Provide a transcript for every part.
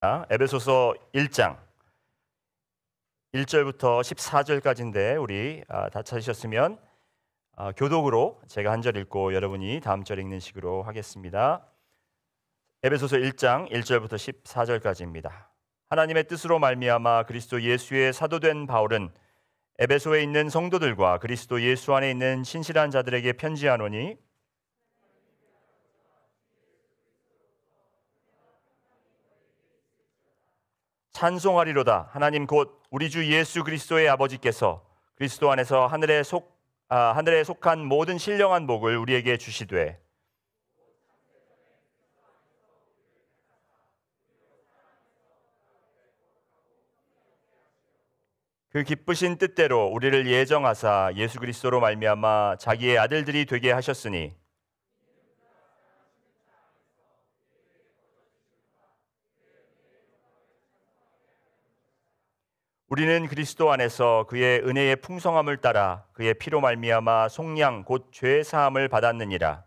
에베소서 1장 1절부터 14절까지인데 우리 다 찾으셨으면 교독으로 제가 한 절 읽고 여러분이 다음 절 읽는 식으로 하겠습니다. 에베소서 1장 1절부터 14절까지입니다. 하나님의 뜻으로 말미암아 그리스도 예수의 사도된 바울은 에베소에 있는 성도들과 그리스도 예수 안에 있는 신실한 자들에게 편지하노니 찬송하리로다. 하나님 곧 우리 주 예수 그리스도의 아버지께서 그리스도 안에서 하늘에 속한 모든 신령한 복을 우리에게 주시되 그 기쁘신 뜻대로 우리를 예정하사 예수 그리스도로 말미암아 자기의 아들들이 되게 하셨으니 우리는 그리스도 안에서 그의 은혜의 풍성함을 따라 그의 피로 말미암아 속량 곧 죄 사함을 받았느니라.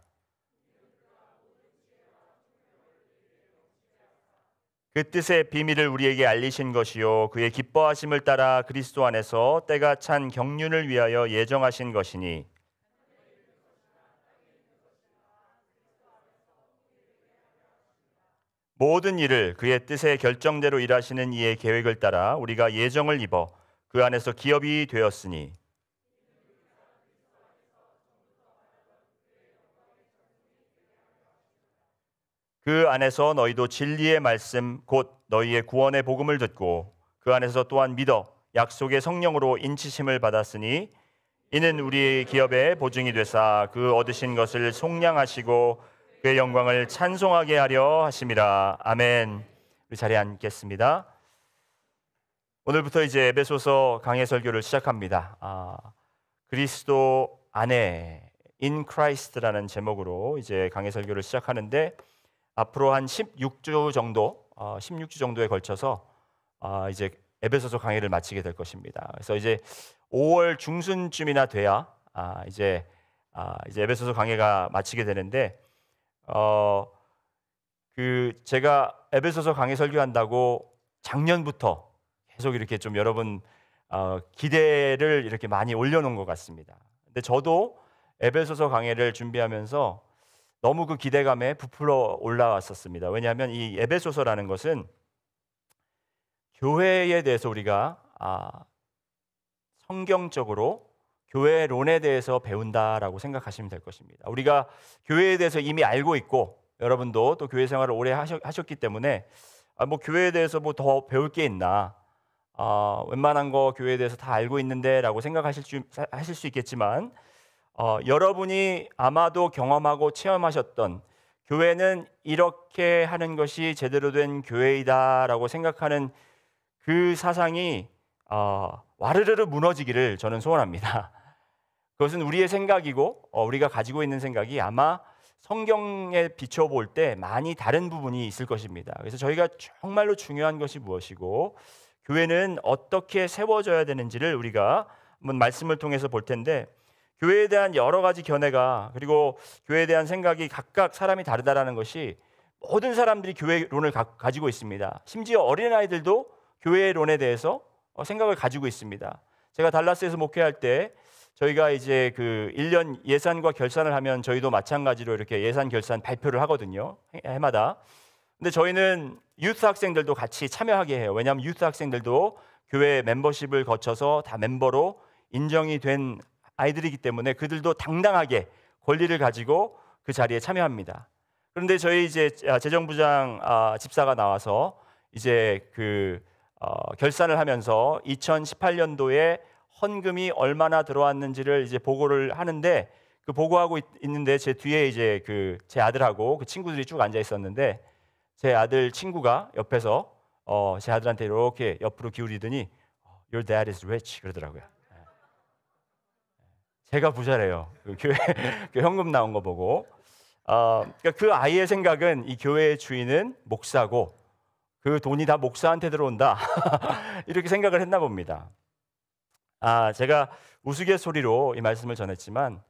그 뜻의 비밀을 우리에게 알리신 것이요 그의 기뻐하심을 따라 그리스도 안에서 때가 찬 경륜을 위하여 예정하신 것이니 모든 일을 그의 뜻의 결정대로 일하시는 이의 계획을 따라 우리가 예정을 입어 그 안에서 기업이 되었으니 그 안에서 너희도 진리의 말씀 곧 너희의 구원의 복음을 듣고 그 안에서 또한 믿어 약속의 성령으로 인치심을 받았으니 이는 우리의 기업의 보증이 되사 그 얻으신 것을 속량하시고 그의 영광을 찬송하게 하려 하심이라. 아멘. 우리 자리에 앉겠습니다. 오늘부터 이제 에베소서 강해 설교를 시작합니다. 그리스도 안에 In Christ라는 제목으로 이제 강해 설교를 시작하는데 앞으로 한 16주 정도에 걸쳐서 이제 에베소서 강해를 마치게 될 것입니다. 그래서 이제 5월 중순쯤이나 돼야 이제 에베소서 강해가 마치게 되는데 제가 에베소서 강해 설교한다고 작년부터 계속 이렇게 좀 여러분 기대를 이렇게 많이 올려놓은 것 같습니다. 근데 저도 에베소서 강해를 준비하면서 너무 그 기대감에 부풀어 올라왔었습니다. 왜냐하면 이 에베소서라는 것은 교회에 대해서 우리가 성경적으로 교회론에 대해서 배운다라고 생각하시면 될 것입니다. 우리가 교회에 대해서 이미 알고 있고 여러분도 또 교회 생활을 오래 하셨기 때문에 뭐 교회에 대해서 뭐 더 배울 게 있나 웬만한 거 교회에 대해서 다 알고 있는데라고 생각하실 수 있겠지만 여러분이 아마도 경험하고 체험하셨던 교회는 이렇게 하는 것이 제대로 된 교회이다라고 생각하는 그 사상이 와르르르 무너지기를 저는 소원합니다. 그것은 우리의 생각이고 우리가 가지고 있는 생각이 아마 성경에 비춰볼 때 많이 다른 부분이 있을 것입니다. 그래서 저희가 정말로 중요한 것이 무엇이고 교회는 어떻게 세워져야 되는지를 우리가 한번 말씀을 통해서 볼 텐데 교회에 대한 여러 가지 견해가 그리고 교회에 대한 생각이 각각 사람이 다르다라는 것이 모든 사람들이 교회론을 가지고 있습니다. 심지어 어린아이들도 교회론에 대해서 생각을 가지고 있습니다. 제가 달라스에서 목회할 때 저희가 이제 그 1년 예산과 결산을 하면 저희도 마찬가지로 이렇게 예산 결산 발표를 하거든요. 해마다. 근데 저희는 유스 학생들도 같이 참여하게 해요. 왜냐하면 유스 학생들도 교회 멤버십을 거쳐서 다 멤버로 인정이 된 아이들이기 때문에 그들도 당당하게 권리를 가지고 그 자리에 참여합니다. 그런데 저희 이제 재정부장 집사가 나와서 이제 결산을 하면서 2018년도에 헌금이 얼마나 들어왔는지를 이제 보고를 하는데 그 보고하고 있는데 제 뒤에 이제 제 아들하고 그 친구들이 쭉 앉아 있었는데 제 아들 친구가 옆에서 제 아들한테 이렇게 옆으로 기울이더니 Your dad is rich 그러더라고요. 제가 부자래요. 그 교회 현금 나온 거 보고 그러니까 그 아이의 생각은 이 교회의 주인은 목사고 그 돈이 다 목사한테 들어온다 이렇게 생각을 했나 봅니다. 제가 우스갯소리로 이 말씀을 전했지만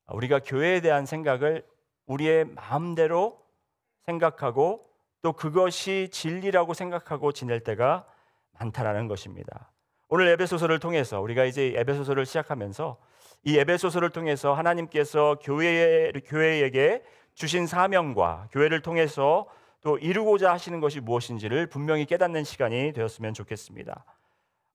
우리가 교회에 대한 생각을 우리의 마음대로 생각하고 또 그것이 진리라고 생각하고 지낼 때가 많다라는 것입니다. 오늘 에베소서를 통해서 우리가 이제 에베소서를 시작하면서 이 에베소서를 통해서 하나님께서 교회에게 주신 사명과 교회를 통해서 또 이루고자 하시는 것이 무엇인지를 분명히 깨닫는 시간이 되었으면 좋겠습니다.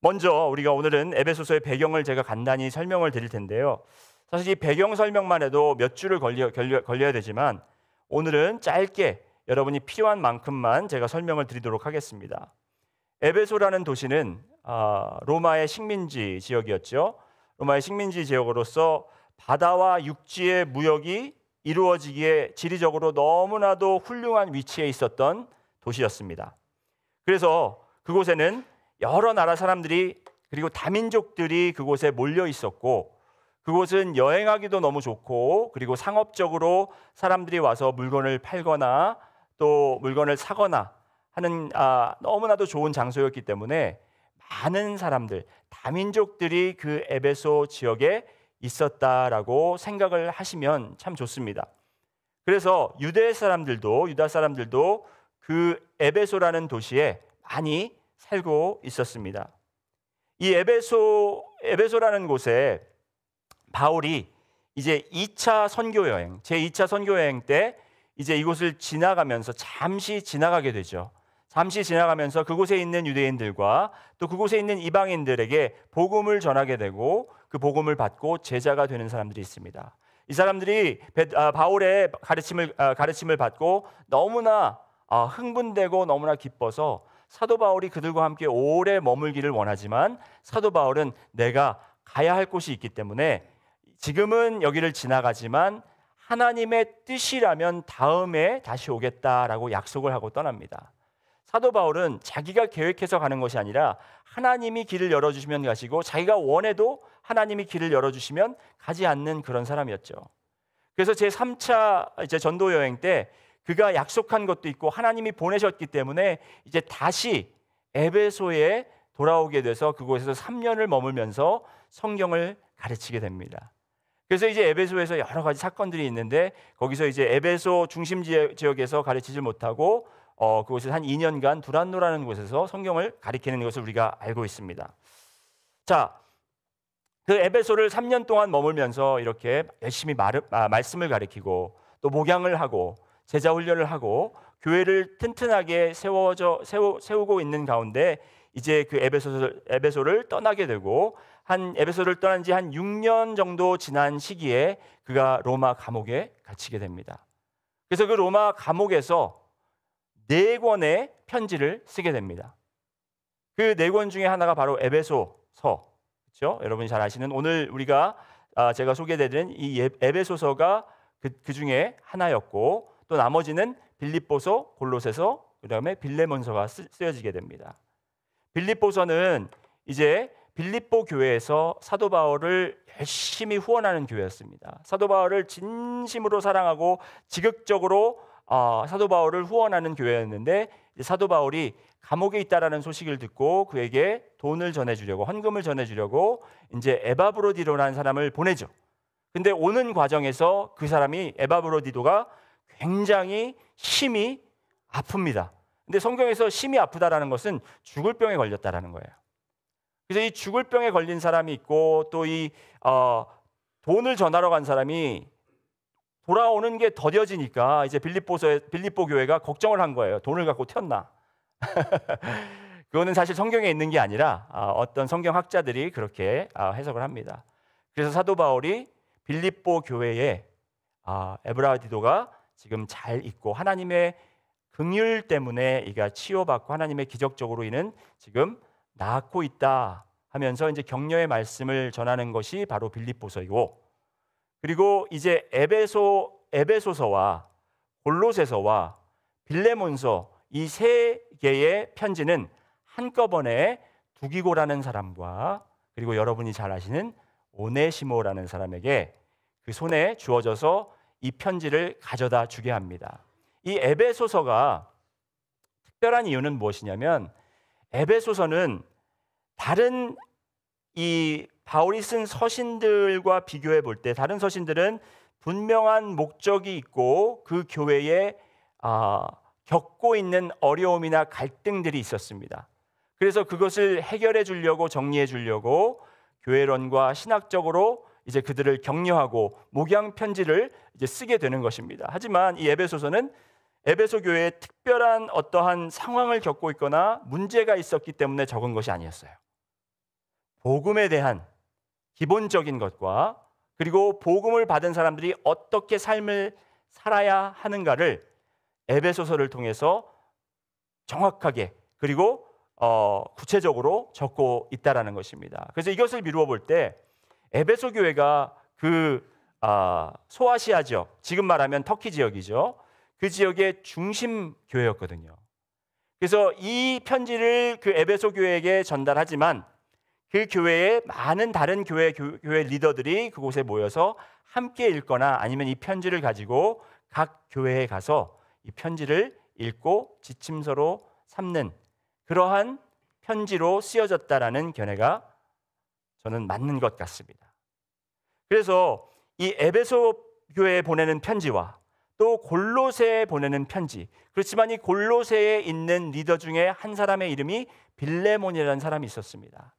먼저 우리가 오늘은 에베소서의 배경을 제가 간단히 설명을 드릴 텐데요. 사실 이 배경 설명만 해도 몇 줄을 걸려야 되지만 오늘은 짧게 여러분이 필요한 만큼만 제가 설명을 드리도록 하겠습니다. 에베소라는 도시는 로마의 식민지 지역이었죠. 로마의 식민지 지역으로서 바다와 육지의 무역이 이루어지기에 지리적으로 너무나도 훌륭한 위치에 있었던 도시였습니다. 그래서 그곳에는 여러 나라 사람들이 그리고 다민족들이 그곳에 몰려 있었고, 그곳은 여행하기도 너무 좋고, 그리고 상업적으로 사람들이 와서 물건을 팔거나 또 물건을 사거나 하는 너무나도 좋은 장소였기 때문에 많은 사람들, 다민족들이 그 에베소 지역에 있었다라고 생각을 하시면 참 좋습니다. 그래서 유다 사람들도 그 에베소라는 도시에 많이 살고 있었습니다. 이 에베소라는 곳에 바울이 이제 2차 선교 여행, 제2차 선교 여행 때 이제 이곳을 지나가면서 잠시 지나가게 되죠. 잠시 지나가면서 그곳에 있는 유대인들과 또 그곳에 있는 이방인들에게 복음을 전하게 되고 그 복음을 받고 제자가 되는 사람들이 있습니다. 이 사람들이 바울의 가르침을 받고 너무나 흥분되고 너무나 기뻐서 사도 바울이 그들과 함께 오래 머물기를 원하지만 사도 바울은 내가 가야 할 곳이 있기 때문에 지금은 여기를 지나가지만 하나님의 뜻이라면 다음에 다시 오겠다라고 약속을 하고 떠납니다. 사도 바울은 자기가 계획해서 가는 것이 아니라 하나님이 길을 열어주시면 가시고 자기가 원해도 하나님이 길을 열어주시면 가지 않는 그런 사람이었죠. 그래서 제3차 이제 전도 여행 때 그가 약속한 것도 있고 하나님이 보내셨기 때문에 이제 다시 에베소에 돌아오게 돼서 그곳에서 3년을 머물면서 성경을 가르치게 됩니다. 그래서 이제 에베소에서 여러 가지 사건들이 있는데 거기서 이제 에베소 중심 지역에서 가르치질 못하고 그곳에서 한 2년간 두란노라는 곳에서 성경을 가르치는 것을 우리가 알고 있습니다. 자, 그 에베소를 3년 동안 머물면서 이렇게 열심히 말씀을 가르치고 또 목양을 하고 제자 훈련을 하고 교회를 튼튼하게 세우고 있는 가운데 이제 그 에베소를 떠나게 되고 에베소를 떠난 지 한 6년 정도 지난 시기에 그가 로마 감옥에 갇히게 됩니다. 그래서 그 로마 감옥에서 4권의 편지를 쓰게 됩니다. 그 4권 중에 하나가 바로 에베소서, 그렇죠? 여러분이 잘 아시는 오늘 우리가 제가 소개해드린 이 에베소서가 그 중에 하나였고 또 나머지는 빌립보서, 골로새서, 그다음에 빌레몬서가 쓰여지게 됩니다. 빌립보서는 이제 빌립보 교회에서 사도 바울을 열심히 후원하는 교회였습니다. 사도 바울을 진심으로 사랑하고 지극적으로 사도 바울을 후원하는 교회였는데 사도 바울이 감옥에 있다라는 소식을 듣고 그에게 돈을 전해주려고 헌금을 전해주려고 이제 에바브로디도라는 사람을 보내죠. 근데 오는 과정에서 그 사람이 에바브로디도가 굉장히 심히 아픕니다. 근데 성경에서 심히 아프다라는 것은 죽을 병에 걸렸다라는 거예요. 그래서 이 죽을 병에 걸린 사람이 있고 또 이 돈을 전하러 간 사람이 돌아오는 게 더뎌지니까 이제 빌립보 교회가 걱정을 한 거예요. 돈을 갖고 튀었나? 그거는 사실 성경에 있는 게 아니라 어떤 성경학자들이 그렇게 해석을 합니다. 그래서 사도 바울이 빌립보 교회에 에브라디도가 지금 잘 있고 하나님의 긍휼 때문에 이가 치유받고 하나님의 기적적으로 이는 지금 낫고 있다 하면서 이제 격려의 말씀을 전하는 것이 바로 빌립보서이고, 그리고 이제 에베소서와 골로새서와 빌레몬서 이 3개의 편지는 한꺼번에 두기고라는 사람과 그리고 여러분이 잘 아시는 오네시모라는 사람에게 그 손에 주어져서 이 편지를 가져다 주게 합니다. 이 에베소서가 특별한 이유는 무엇이냐면 에베소서는 다른 이 바울이 쓴 서신들과 비교해 볼 때 다른 서신들은 분명한 목적이 있고 그 교회의 겪고 있는 어려움이나 갈등들이 있었습니다. 그래서 그것을 해결해 주려고, 정리해 주려고 교회론과 신학적으로 이제 그들을 격려하고 목양 편지를 이제 쓰게 되는 것입니다. 하지만 이 에베소서는 에베소 교회에 특별한 어떠한 상황을 겪고 있거나 문제가 있었기 때문에 적은 것이 아니었어요. 복음에 대한 기본적인 것과 그리고 복음을 받은 사람들이 어떻게 삶을 살아야 하는가를 에베소서를 통해서 정확하게 그리고 구체적으로 적고 있다라는 것입니다. 그래서 이것을 미루어 볼 때 에베소 교회가 그 소아시아 지역, 지금 말하면 터키 지역이죠. 그 지역의 중심 교회였거든요. 그래서 이 편지를 그 에베소 교회에게 전달하지만 그 교회에 많은 다른 교회 리더들이 그곳에 모여서 함께 읽거나 아니면 이 편지를 가지고 각 교회에 가서 이 편지를 읽고 지침서로 삼는 그러한 편지로 쓰여졌다라는 견해가 저는 맞는 것 같습니다. 그래서 이 에베소 교회에 보내는 편지와 또 골로새에 보내는 편지, 그렇지만 이 골로새에 있는 리더 중에 한 사람의 이름이 빌레몬이라는 사람이 있었습니다.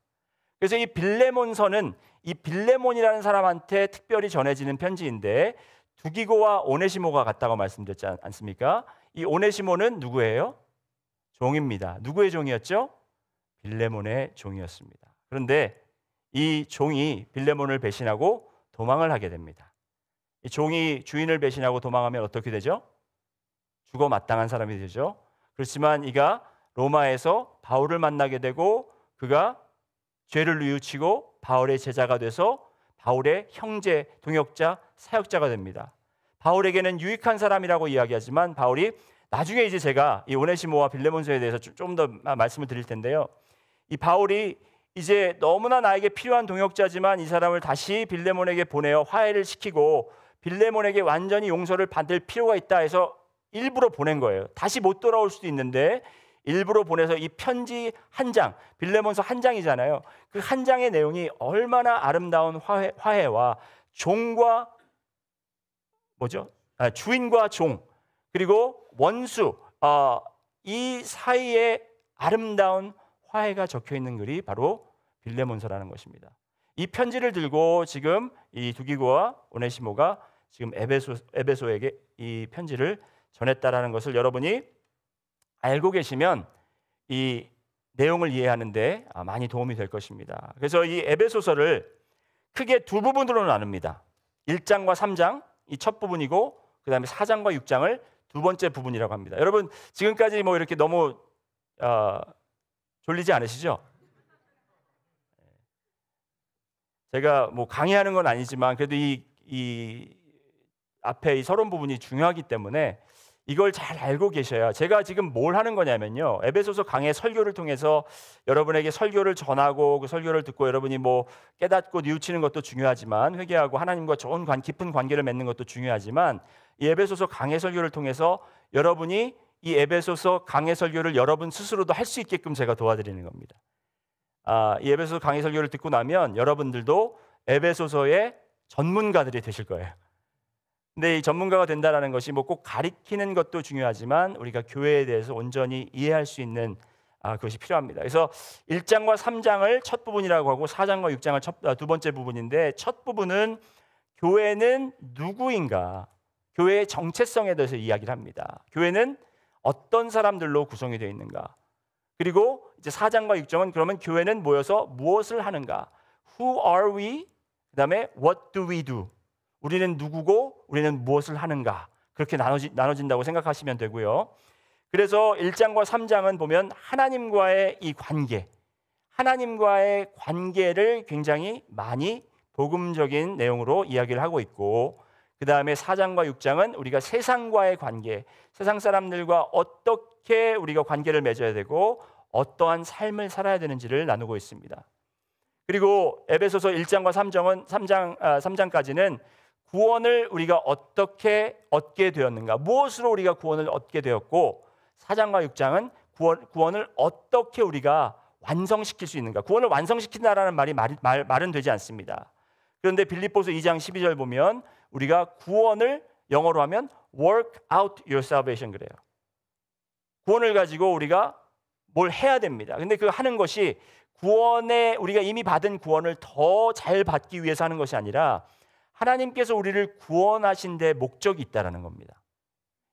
그래서 이 빌레몬서는 이 빌레몬이라는 사람한테 특별히 전해지는 편지인데 두기고와 오네시모가 같다고 말씀드렸지 않습니까? 이 오네시모는 누구예요? 종입니다. 누구의 종이었죠? 빌레몬의 종이었습니다. 그런데 이 종이 빌레몬을 배신하고 도망을 하게 됩니다. 이 종이 주인을 배신하고 도망하면 어떻게 되죠? 죽어 마땅한 사람이 되죠. 그렇지만 이가 로마에서 바울을 만나게 되고 그가 죄를 뉘우치고 바울의 제자가 돼서 바울의 형제, 동역자, 사역자가 됩니다. 바울에게는 유익한 사람이라고 이야기하지만 바울이 나중에 이제 제가 이 오네시모와 빌레몬서에 대해서 좀 더 말씀을 드릴 텐데요. 이 바울이 이제 너무나 나에게 필요한 동역자지만 이 사람을 다시 빌레몬에게 보내어 화해를 시키고 빌레몬에게 완전히 용서를 받을 필요가 있다 해서 일부러 보낸 거예요. 다시 못 돌아올 수도 있는데 일부러 보내서 이 편지 한 장, 빌레몬서 한 장이잖아요. 그 한 장의 내용이 얼마나 아름다운 화해와 종과 주인과 종 그리고 원수 이 사이에 아름다운 화해가 적혀 있는 글이 바로 빌레몬서라는 것입니다. 이 편지를 들고 지금 이 두기고와 오네시모가 지금 에베소에게 이 편지를 전했다라는 것을 여러분이 알고 계시면 이 내용을 이해하는데 많이 도움이 될 것입니다. 그래서 이 에베소서를 크게 두 부분으로 나눕니다. 1장과 3장 이 첫 부분이고 그 다음에 4장과 6장을 두 번째 부분이라고 합니다. 여러분 지금까지 뭐 이렇게 너무 졸리지 않으시죠? 제가 뭐 강의하는 건 아니지만 그래도 이 앞에 이 서론 부분이 중요하기 때문에 이걸 잘 알고 계셔야 제가 지금 뭘 하는 거냐면요. 에베소서 강의 설교를 통해서 여러분에게 설교를 전하고 그 설교를 듣고 여러분이 뭐 깨닫고 뉘우치는 것도 중요하지만 회개하고 하나님과 좋은 깊은 관계를 맺는 것도 중요하지만 이 에베소서 강의 설교를 통해서 여러분이 이 에베소서 강의 설교를 여러분 스스로도 할 수 있게끔 제가 도와드리는 겁니다. 이 에베소서 강의 설교를 듣고 나면 여러분들도 에베소서의 전문가들이 되실 거예요. 근데 이 전문가가 된다는 것이 뭐 꼭 가리키는 것도 중요하지만 우리가 교회에 대해서 온전히 이해할 수 있는 그것이 필요합니다. 그래서 1장과 3장을 첫 부분이라고 하고 4장과 6장을 두 번째 부분인데 첫 부분은 교회는 누구인가? 교회의 정체성에 대해서 이야기를 합니다. 교회는 어떤 사람들로 구성이 되어 있는가? 그리고 이제 4장과 6장은 그러면 교회는 모여서 무엇을 하는가? Who are we? 그다음에 What do we do? 우리는 누구고 우리는 무엇을 하는가? 그렇게 나눠진다고 생각하시면 되고요. 그래서 1장과 3장은 보면 하나님과의 이 관계, 하나님과의 관계를 굉장히 많이 복음적인 내용으로 이야기를 하고 있고 그 다음에 4장과 6장은 우리가 세상과의 관계, 세상 사람들과 어떻게 우리가 관계를 맺어야 되고 어떠한 삶을 살아야 되는지를 나누고 있습니다. 그리고 에베소서 1장과 3장까지는 구원을 우리가 어떻게 얻게 되었는가, 무엇으로 우리가 구원을 얻게 되었고 4장과 6장은 구원을 어떻게 우리가 완성시킬 수 있는가. 구원을 완성시킨다라는 말은 되지 않습니다. 그런데 빌립보서 2장 12절 보면 우리가 구원을 영어로 하면 work out your salvation 그래요. 구원을 가지고 우리가 뭘 해야 됩니다. 근데 그 하는 것이 구원에 우리가 이미 받은 구원을 더 잘 받기 위해서 하는 것이 아니라 하나님께서 우리를 구원하신 데 목적이 있다라는 겁니다.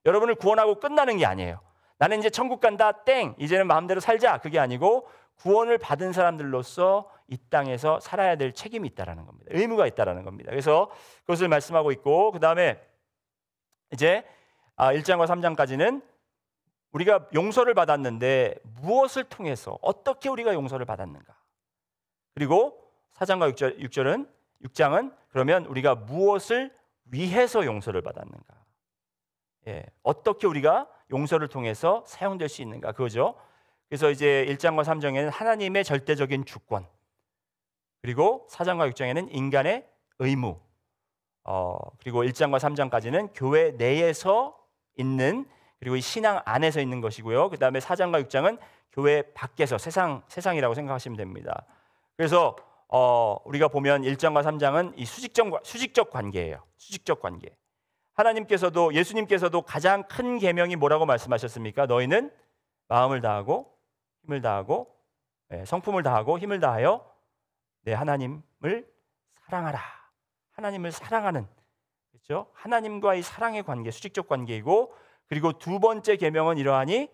여러분을 구원하고 끝나는 게 아니에요. 나는 이제 천국 간다, 땡, 이제는 마음대로 살자, 그게 아니고 구원을 받은 사람들로서 이 땅에서 살아야 될 책임이 있다라는 겁니다. 의무가 있다라는 겁니다. 그래서 그것을 말씀하고 있고, 그 다음에 이제 1장과 3장까지는 우리가 용서를 받았는데 무엇을 통해서 어떻게 우리가 용서를 받았는가, 그리고 4장과 6장은 그러면 우리가 무엇을 위해서 용서를 받았는가, 어떻게 우리가 용서를 통해서 사용될 수 있는가, 그거죠. 그래서 이제 1장과 3장에는 하나님의 절대적인 주권, 그리고 4장과 6장에는 인간의 의무, 그리고 1장과 3장까지는 교회 내에서 있는, 그리고 이 신앙 안에서 있는 것이고요. 그 다음에 4장과 6장은 교회 밖에서 세상이라고 생각하시면 됩니다. 그래서 우리가 보면 1장과 3장은 이 수직적 관계예요. 수직적 관계. 하나님께서도, 예수님께서도 가장 큰 계명이 뭐라고 말씀하셨습니까? 너희는 마음을 다하고 힘을 다하고 성품을 다하고 힘을 다하여 내 하나님을 사랑하라. 하나님을 사랑하는, 그렇죠? 하나님과의 사랑의 관계, 수직적 관계이고, 그리고 두 번째 계명은 이러하니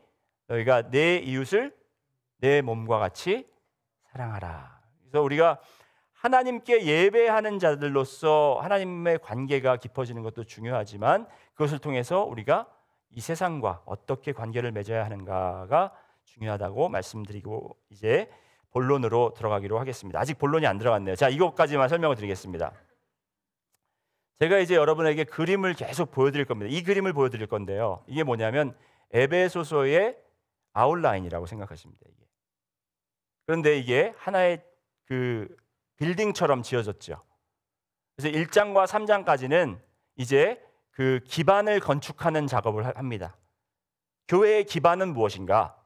너희가 내 이웃을 내 몸과 같이 사랑하라. 그래서 우리가 하나님께 예배하는 자들로서 하나님의 관계가 깊어지는 것도 중요하지만, 그것을 통해서 우리가 이 세상과 어떻게 관계를 맺어야 하는가가 중요하다고 말씀드리고 이제 본론으로 들어가기로 하겠습니다. 아직 본론이 안 들어갔네요. 자, 이것까지만 설명을 드리겠습니다. 제가 이제 여러분에게 그림을 계속 보여드릴 겁니다. 이 그림을 보여드릴 건데요. 이게 뭐냐면 에베소서의 아웃라인이라고 생각하시면 돼요. 그런데 이게 하나의 그 빌딩처럼 지어졌죠. 그래서 1장과 3장까지는 이제 그 기반을 건축하는 작업을 합니다. 교회의 기반은 무엇인가?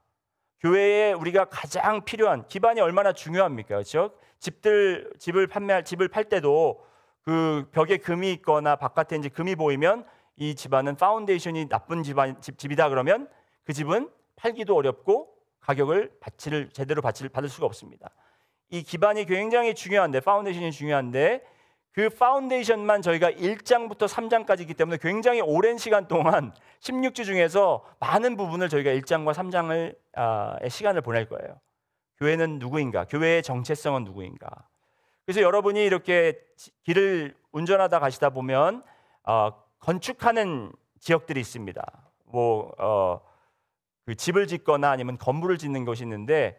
교회에 우리가 가장 필요한 기반이 얼마나 중요합니까? 그렇죠? 집을 팔 때도 그 벽에 금이 있거나 바깥에 이제 금이 보이면 이 집안은 파운데이션이 나쁜 집이다 그러면 그 집은 팔기도 어렵고 가격을 제대로 받을 수가 없습니다. 이 기반이 굉장히 중요한데, 파운데이션이 중요한데, 그 파운데이션만 저희가 1장부터 3장까지 있기 때문에 굉장히 오랜 시간 동안 16주 중에서 많은 부분을 저희가 1장과 3장의 시간을 보낼 거예요. 교회는 누구인가? 교회의 정체성은 누구인가? 그래서 여러분이 이렇게 길을 운전하다 가시다 보면 건축하는 지역들이 있습니다. 그 집을 짓거나 아니면 건물을 짓는 것이 있는데,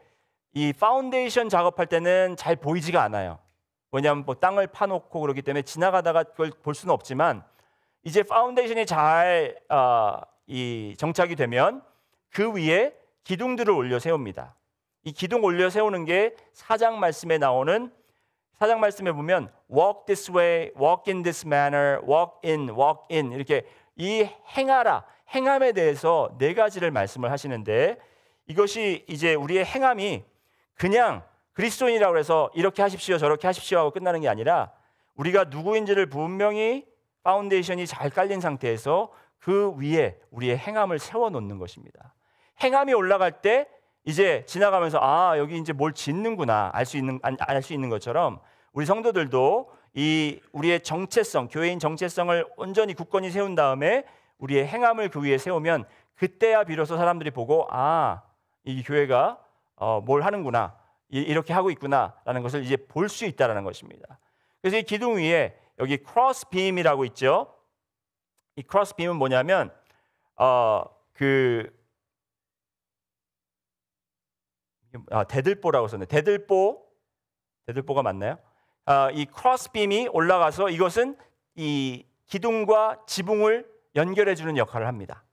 이 파운데이션 작업할 때는 잘 보이지가 않아요. 왜냐하면 땅을 파놓고 그렇기 때문에 지나가다가 그걸 볼 수는 없지만, 이제 파운데이션이 잘 정착이 되면 그 위에 기둥들을 올려 세웁니다. 이 기둥 올려 세우는 게 4장 말씀에 나오는, 4장 말씀에 보면 walk this way, walk in this manner, walk in 이렇게 이 행하라, 행함에 대해서 네 가지를 말씀을 하시는데, 이것이 이제 우리의 행함이 그냥 그리스도인이라고 해서 이렇게 하십시오 저렇게 하십시오 하고 끝나는 게 아니라, 우리가 누구인지를 분명히 파운데이션이 잘 깔린 상태에서 그 위에 우리의 행함을 세워놓는 것입니다. 행함이 올라갈 때 이제 지나가면서 여기 이제 뭘 짓는구나 알 수 있는 것처럼, 우리 성도들도 우리의 정체성, 교회인 정체성을 온전히 굳건히 세운 다음에 우리의 행함을 그 위에 세우면, 그때야 비로소 사람들이 보고 이 교회가 뭘 하는구나, 이렇게 하고 있구나라는 것을 이제 볼 수 있다라는 것입니다. 그래서 이 기둥 위에 여기 크로스 빔이라고 있죠. 이 크로스 빔은 뭐냐면 대들보라고 썼네. 대들보가 맞나요? 이 크로스 빔이 올라가서 이것은 이 기둥과 지붕을 연결해 주는 역할을 합니다.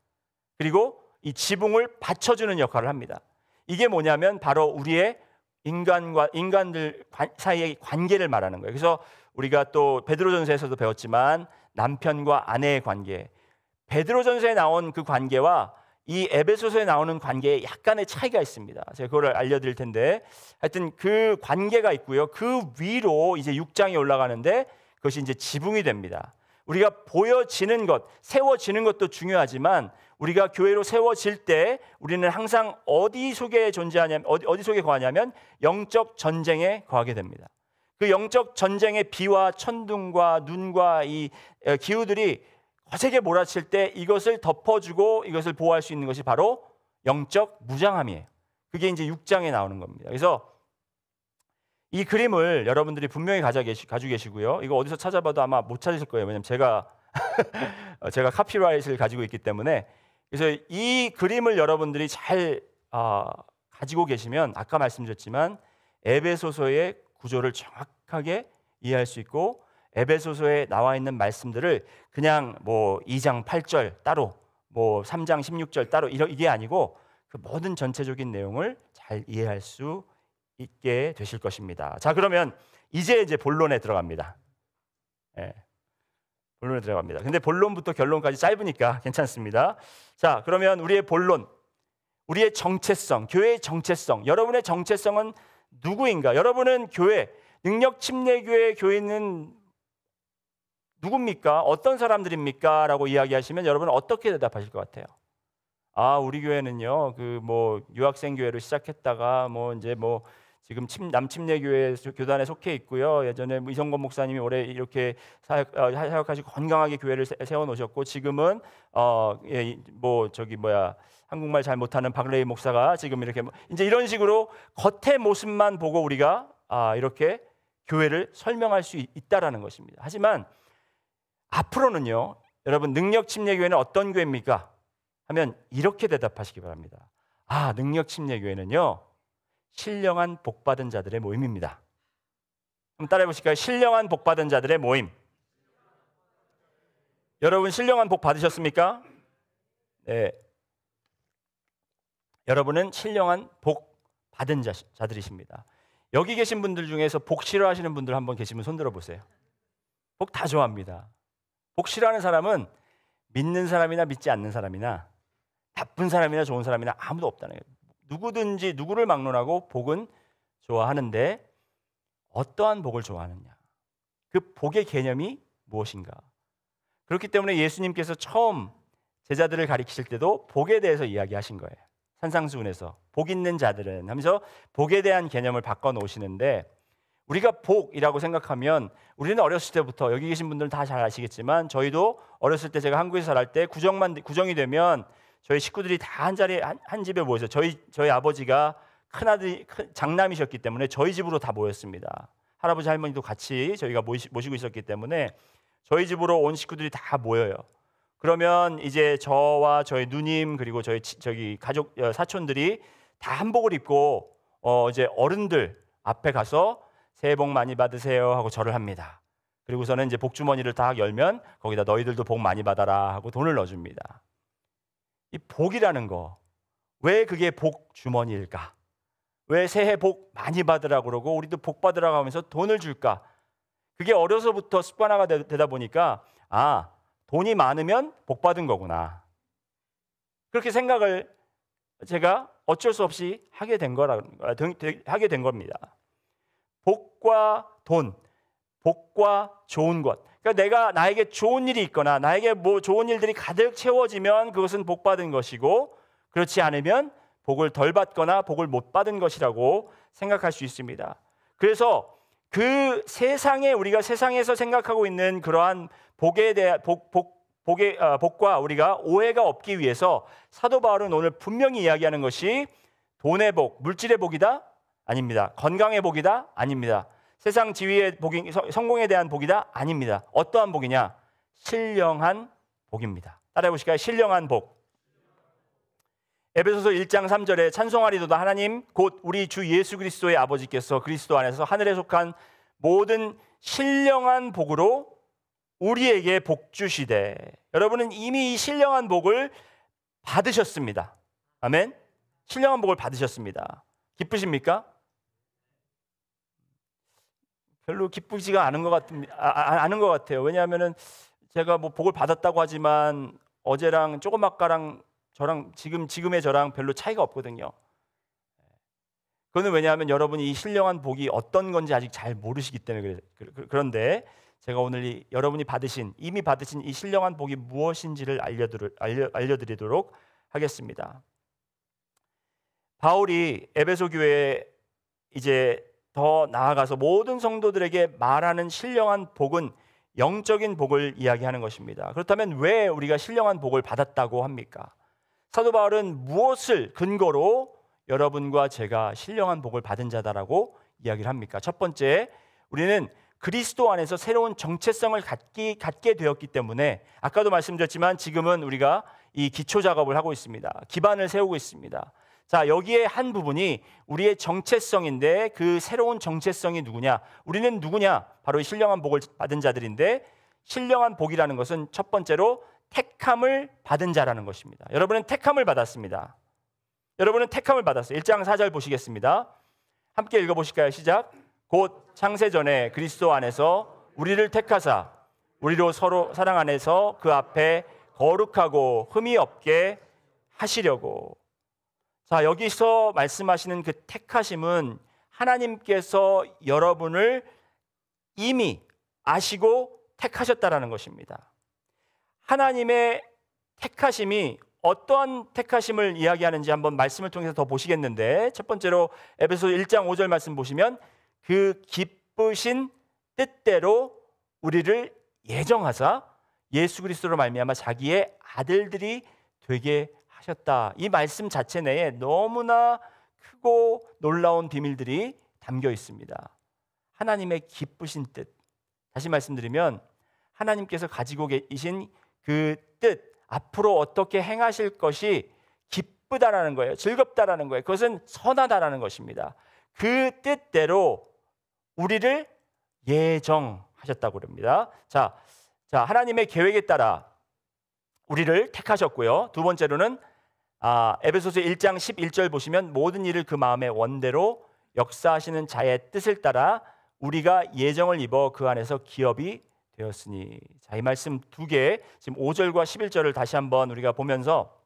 그리고 이 지붕을 받쳐주는 역할을 합니다. 이게 뭐냐면 바로 우리의 인간들 사이의 관계를 말하는 거예요. 그래서 우리가 또 베드로전서에서도 배웠지만 남편과 아내의 관계, 베드로전서에 나온 그 관계와 이 에베소서에 나오는 관계에 약간의 차이가 있습니다. 제가 그걸 알려드릴 텐데, 하여튼 그 관계가 있고요. 그 위로 이제 6장이 올라가는데 그것이 이제 지붕이 됩니다. 우리가 보여지는 것, 세워지는 것도 중요하지만 우리가 교회로 세워질 때 우리는 항상 어디 속에 존재하냐면 어디 속에 거하냐면 영적 전쟁에 거하게 됩니다. 그 영적 전쟁의 비와 천둥과 눈과 이 기후들이 거세게 몰아칠 때 이것을 덮어주고 이것을 보호할 수 있는 것이 바로 영적 무장함이에요. 그게 이제 6장에 나오는 겁니다. 그래서 이 그림을 여러분들이 분명히 가지고 계시고요. 이거 어디서 찾아봐도 아마 못 찾으실 거예요. 왜냐면 제가 카피라이트를 가지고 있기 때문에. 그래서 이 그림을 여러분들이 잘 가지고 계시면 아까 말씀드렸지만 에베소서의 구조를 정확하게 이해할 수 있고 에베소서에 나와 있는 말씀들을 그냥 뭐 2장 8절 따로 뭐 3장 16절 따로 이게 아니고 그 모든 전체적인 내용을 잘 이해할 수 있게 되실 것입니다. 자, 그러면 이제 본론에 들어갑니다. 네, 본론에 들어갑니다. 근데 본론부터 결론까지 짧으니까 괜찮습니다. 자, 그러면 우리의 본론, 우리의 정체성, 교회의 정체성. 여러분의 정체성은 누구인가? 여러분은 교회, 능력 침례교회 교회는 누굽니까? 어떤 사람들입니까? 라고 이야기하시면 여러분은 어떻게 대답하실 것 같아요? 우리 교회는요, 그 뭐 유학생 교회로 시작했다가 뭐 이제 뭐 지금 남침례교회 교단에 속해 있고요. 예전에 이성건 목사님이 올해 이렇게 사역하시고 건강하게 교회를 세워 놓으셨고 지금은 한국말 잘 못하는 박레이 목사가 지금 이렇게 이제 이런 식으로 겉의 모습만 보고 우리가 이렇게 교회를 설명할 수 있다라는 것입니다. 하지만 앞으로는요, 여러분 능력 침례교회는 어떤 교회입니까? 하면 이렇게 대답하시기 바랍니다. 능력 침례교회는요, 신령한 복받은 자들의 모임입니다. 한번 따라해 보실까요? 신령한 복받은 자들의 모임. 여러분 신령한 복 받으셨습니까? 네. 여러분은 신령한 복 받은 자들이십니다. 여기 계신 분들 중에서 복 싫어하시는 분들 한번 계시면 손 들어 보세요. 복 다 좋아합니다. 복 싫어하는 사람은 믿는 사람이나 믿지 않는 사람이나 나쁜 사람이나 좋은 사람이나 아무도 없다는 거예요. 누구든지 누구를 막론하고 복은 좋아하는데 어떠한 복을 좋아하느냐? 그 복의 개념이 무엇인가? 그렇기 때문에 예수님께서 처음 제자들을 가리키실 때도 복에 대해서 이야기하신 거예요. 산상수훈에서 복 있는 자들은 하면서 복에 대한 개념을 바꿔 놓으시는데 우리가 복이라고 생각하면 우리는 어렸을 때부터 여기 계신 분들은 다 잘 아시겠지만 저희도 어렸을 때 제가 한국에서 살할 때 구정이 되면 저희 식구들이 다 한 집에 모여서 저희 아버지가 장남이셨기 때문에 저희 집으로 다 모였습니다. 할아버지 할머니도 같이 저희가 모시고 있었기 때문에 저희 집으로 온 식구들이 다 모여요. 그러면 이제 저와 저희 누님 그리고 저기 가족 사촌들이 다 한복을 입고 이제 어른들 앞에 가서 새해 복 많이 받으세요 하고 절을 합니다. 그리고서는 이제 복주머니를 딱 열면 거기다 너희들도 복 많이 받아라 하고 돈을 넣어줍니다. 이 복이라는 거, 왜 그게 복주머니일까? 왜 새해 복 많이 받으라고 그러고 우리도 복 받으라고 하면서 돈을 줄까? 그게 어려서부터 습관화가 되다 보니까 돈이 많으면 복 받은 거구나. 그렇게 생각을 제가 어쩔 수 없이 하게 된 겁니다. 복과 돈, 복과 좋은 것. 그러니까 나에게 좋은 일이 있거나 나에게 뭐 좋은 일들이 가득 채워지면 그것은 복 받은 것이고 그렇지 않으면 복을 덜 받거나 복을 못 받은 것이라고 생각할 수 있습니다. 그래서 그 우리가 세상에서 생각하고 있는 그러한 복에 대한 복과 우리가 오해가 없기 위해서 사도 바울은 오늘 분명히 이야기하는 것이 돈의 복, 물질의 복이다? 아닙니다. 건강의 복이다? 아닙니다. 세상 지위의 복이 성공에 대한 복이다? 아닙니다. 어떠한 복이냐? 신령한 복입니다. 따라해 보실까요? 신령한 복. 에베소서 1장 3절에 찬송하리도다 하나님 곧 우리 주 예수 그리스도의 아버지께서 그리스도 안에서 하늘에 속한 모든 신령한 복으로 우리에게 복 주시되. 여러분은 이미 이 신령한 복을 받으셨습니다. 아멘. 신령한 복을 받으셨습니다. 기쁘십니까? 별로 기쁘지가 않은 것 같아요. 왜냐하면은 제가 뭐 복을 받았다고 하지만 어제랑 조금 아까랑 저랑 지금의 저랑 별로 차이가 없거든요. 그거는 왜냐하면 여러분이 이 신령한 복이 어떤 건지 아직 잘 모르시기 때문에 그런데 제가 오늘 여러분이 이미 받으신 이 신령한 복이 무엇인지를 알려드리도록 하겠습니다. 바울이 에베소 교회에 이제 더 나아가서 모든 성도들에게 말하는 신령한 복은 영적인 복을 이야기하는 것입니다. 그렇다면 왜 우리가 신령한 복을 받았다고 합니까? 사도 바울은 무엇을 근거로 여러분과 제가 신령한 복을 받은 자다라고 이야기를 합니까? 첫 번째, 우리는 그리스도 안에서 새로운 정체성을 갖게 되었기 때문에, 아까도 말씀드렸지만 지금은 우리가 이 기초 작업을 하고 있습니다. 기반을 세우고 있습니다. 자, 여기에 한 부분이 우리의 정체성인데, 그 새로운 정체성이 누구냐? 우리는 누구냐? 바로 신령한 복을 받은 자들인데, 신령한 복이라는 것은 첫 번째로 택함을 받은 자라는 것입니다. 여러분은 택함을 받았습니다. 여러분은 택함을 받았어요. 1장 4절 보시겠습니다. 함께 읽어보실까요? 시작. 곧 창세전에 그리스도 안에서 우리를 택하사 우리로 서로 사랑 안에서 그 앞에 거룩하고 흠이 없게 하시려고. 자, 여기서 말씀하시는 그 택하심은 하나님께서 여러분을 이미 아시고 택하셨다라는 것입니다. 하나님의 택하심이 어떠한 택하심을 이야기하는지 한번 말씀을 통해서 더 보시겠는데, 첫 번째로 에베소 1장 5절 말씀 보시면 그 기쁘신 뜻대로 우리를 예정하사 예수 그리스도로 말미암아 자기의 아들들이 되게 하셨다. 이 말씀 자체 내에 너무나 크고 놀라운 비밀들이 담겨 있습니다. 하나님의 기쁘신 뜻, 다시 말씀드리면 하나님께서 가지고 계신 그 뜻, 앞으로 어떻게 행하실 것이 기쁘다라는 거예요. 즐겁다라는 거예요. 그것은 선하다라는 것입니다. 그 뜻대로 우리를 예정하셨다고 그럽니다. 자, 하나님의 계획에 따라 우리를 택하셨고요. 두 번째로는 에베소서 1장 11절 보시면 모든 일을 그 마음의 원대로 역사하시는 자의 뜻을 따라 우리가 예정을 입어 그 안에서 기업이 되었으니. 자, 이 말씀 두 개, 지금 5절과 11절을 다시 한번 우리가 보면서,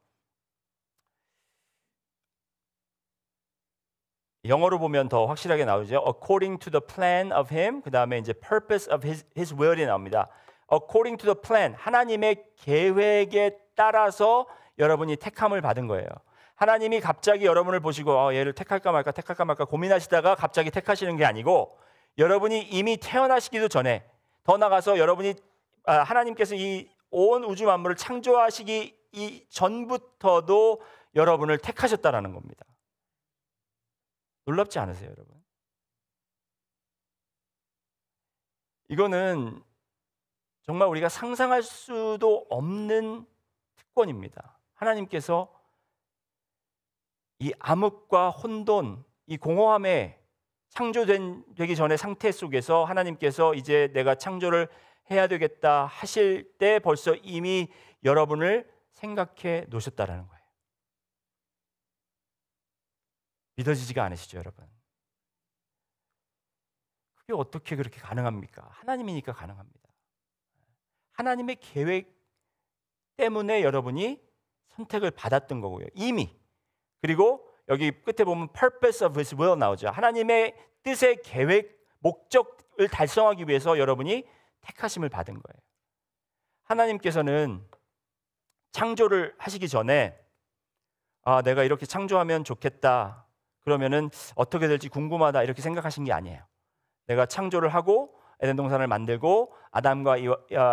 영어로 보면 더 확실하게 나오죠. According to the plan of him, 그 다음에 이제 purpose of his will이 나옵니다. According to the plan, 하나님의 계획에 따라서 여러분이 택함을 받은 거예요. 하나님이 갑자기 여러분을 보시고 얘를 택할까 말까 고민하시다가 갑자기 택하시는 게 아니고, 여러분이 이미 태어나시기도 전에, 더 나아가서 여러분이 하나님께서 이 온 우주 만물을 창조하시기 전부터도 여러분을 택하셨다라는 겁니다. 놀랍지 않으세요, 여러분? 이거는 정말 우리가 상상할 수도 없는 특권입니다. 하나님께서 이 암흑과 혼돈, 이 공허함에 창조되기 전의 상태 속에서 하나님께서 이제 내가 창조를 해야 되겠다 하실 때 벌써 이미 여러분을 생각해 놓으셨다라는 거예요. 믿어지지가 않으시죠, 여러분? 그게 어떻게 그렇게 가능합니까? 하나님이니까 가능합니다. 하나님의 계획 때문에 여러분이 선택을 받았던 거고요, 이미. 그리고 여기 끝에 보면 purpose of his will 나오죠. 하나님의 뜻의 계획, 목적을 달성하기 위해서 여러분이 택하심을 받은 거예요. 하나님께서는 창조를 하시기 전에 내가 이렇게 창조하면 좋겠다, 그러면은 어떻게 될지 궁금하다, 이렇게 생각하신 게 아니에요. 내가 창조를 하고 에덴 동산을 만들고 아담과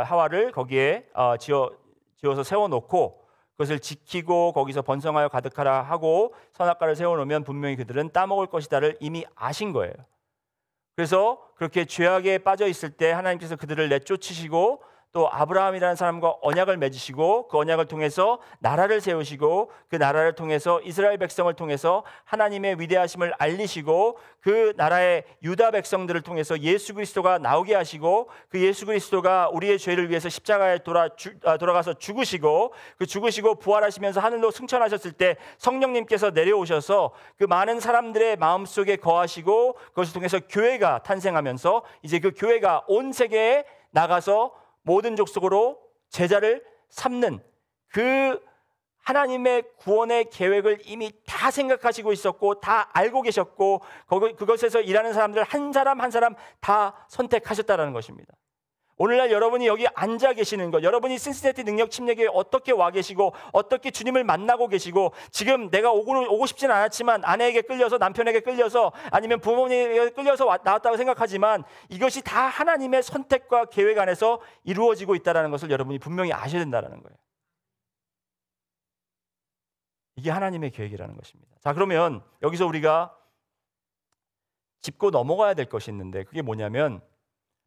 하와를 거기에 지어서 세워놓고 그것을 지키고 거기서 번성하여 가득하라 하고 선악과를 세워놓으면 분명히 그들은 따먹을 것이다를 이미 아신 거예요. 그래서 그렇게 죄악에 빠져 있을 때 하나님께서 그들을 내쫓으시고 또 아브라함이라는 사람과 언약을 맺으시고 그 언약을 통해서 나라를 세우시고 그 나라를 통해서 이스라엘 백성을 통해서 하나님의 위대하심을 알리시고 그 나라의 유다 백성들을 통해서 예수 그리스도가 나오게 하시고 그 예수 그리스도가 우리의 죄를 위해서 십자가에 돌아가서 죽으시고 그 죽으시고 부활하시면서 하늘로 승천하셨을 때 성령님께서 내려오셔서 그 많은 사람들의 마음속에 거하시고 그것을 통해서 교회가 탄생하면서 이제 그 교회가 온 세계에 나가서 모든 족속으로 제자를 삼는 그 하나님의 구원의 계획을 이미 다 생각하시고 있었고 다 알고 계셨고 그것에서 일하는 사람들 한 사람 한 사람 다 선택하셨다는 것입니다. 오늘날 여러분이 여기 앉아 계시는 것, 여러분이 신시내티 능력 침례교회에 어떻게 와 계시고 어떻게 주님을 만나고 계시고, 지금 내가 오고 싶지는 않았지만 아내에게 끌려서, 남편에게 끌려서, 아니면 부모님에게 끌려서 나왔다고 생각하지만 이것이 다 하나님의 선택과 계획 안에서 이루어지고 있다는 것을 여러분이 분명히 아셔야 된다는 거예요. 이게 하나님의 계획이라는 것입니다. 자, 그러면 여기서 우리가 짚고 넘어가야 될 것이 있는데, 그게 뭐냐면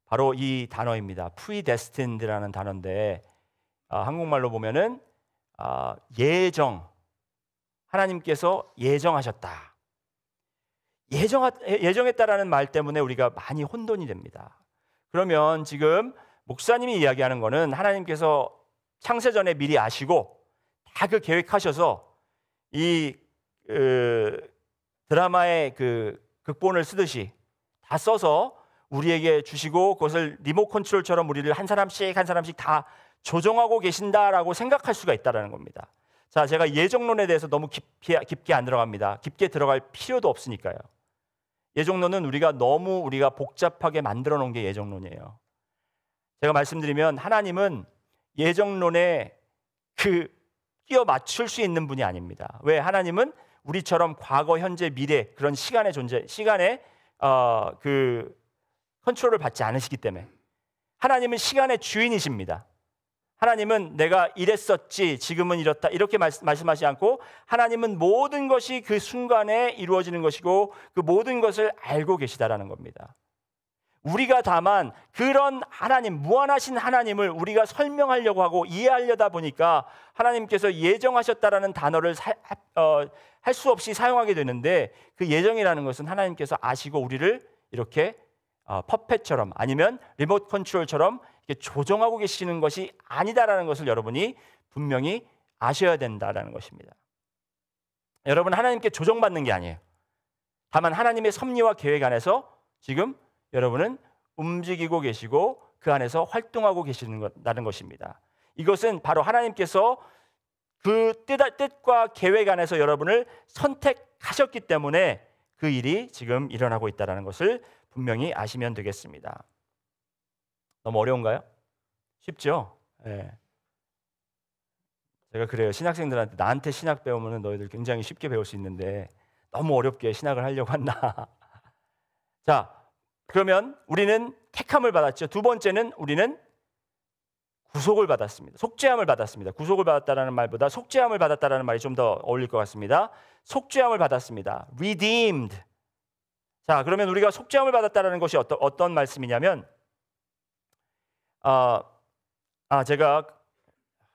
바로 이 단어입니다. predestined라는 단어인데, 한국말로 보면은 예정, 하나님께서 예정하셨다. 예정했다라는 말 때문에 우리가 많이 혼돈이 됩니다. 그러면 지금 목사님이 이야기하는 거는 하나님께서 창세전에 미리 아시고 다 그 계획하셔서 이 드라마의 그 극본을 쓰듯이 다 써서 우리에게 주시고, 그것을 리모트 컨트롤처럼 우리를 한 사람씩 한 사람씩 다 조정하고 계신다라고 생각할 수가 있다는 겁니다. 자, 제가 예정론에 대해서 너무 깊게 안 들어갑니다. 깊게 들어갈 필요도 없으니까요. 예정론은 우리가 복잡하게 만들어 놓은 게 예정론이에요. 제가 말씀드리면 하나님은 예정론에 끼어 맞출 수 있는 분이 아닙니다. 왜? 하나님은 우리처럼 과거, 현재, 미래 그런 시간의 컨트롤을 받지 않으시기 때문에. 하나님은 시간의 주인이십니다. 하나님은 내가 이랬었지 지금은 이렇다 이렇게 말씀하지 않고, 하나님은 모든 것이 그 순간에 이루어지는 것이고 그 모든 것을 알고 계시다라는 겁니다. 우리가 다만 그런 하나님, 무한하신 하나님을 우리가 설명하려고 하고 이해하려다 보니까 하나님께서 예정하셨다라는 단어를 할 수 없이 사용하게 되는데, 그 예정이라는 것은 하나님께서 아시고 우리를 이렇게 퍼펫처럼 아니면 리모트 컨트롤처럼 이렇게 조정하고 계시는 것이 아니다라는 것을 여러분이 분명히 아셔야 된다라는 것입니다. 여러분, 하나님께 조정받는 게 아니에요. 다만 하나님의 섭리와 계획 안에서 지금 여러분은 움직이고 계시고 그 안에서 활동하고 계시는 것입니다. 이것은 바로 하나님께서 그 뜻과 계획 안에서 여러분을 선택하셨기 때문에 그 일이 지금 일어나고 있다는 것을 분명히 아시면 되겠습니다. 너무 어려운가요? 쉽죠? 네. 제가 그래요. 신학생들한테 나한테 신학 배우면 너희들 굉장히 쉽게 배울 수 있는데 너무 어렵게 신학을 하려고 한다. 자, 그러면 우리는 택함을 받았죠. 두 번째는 우리는 구속을 받았습니다. 속죄함을 받았습니다. 구속을 받았다라는 말보다 속죄함을 받았다라는 말이 좀 더 어울릴 것 같습니다. 속죄함을 받았습니다. redeemed. 자, 그러면 우리가 속죄함을 받았다라는 것이 어떤 말씀이냐면, 제가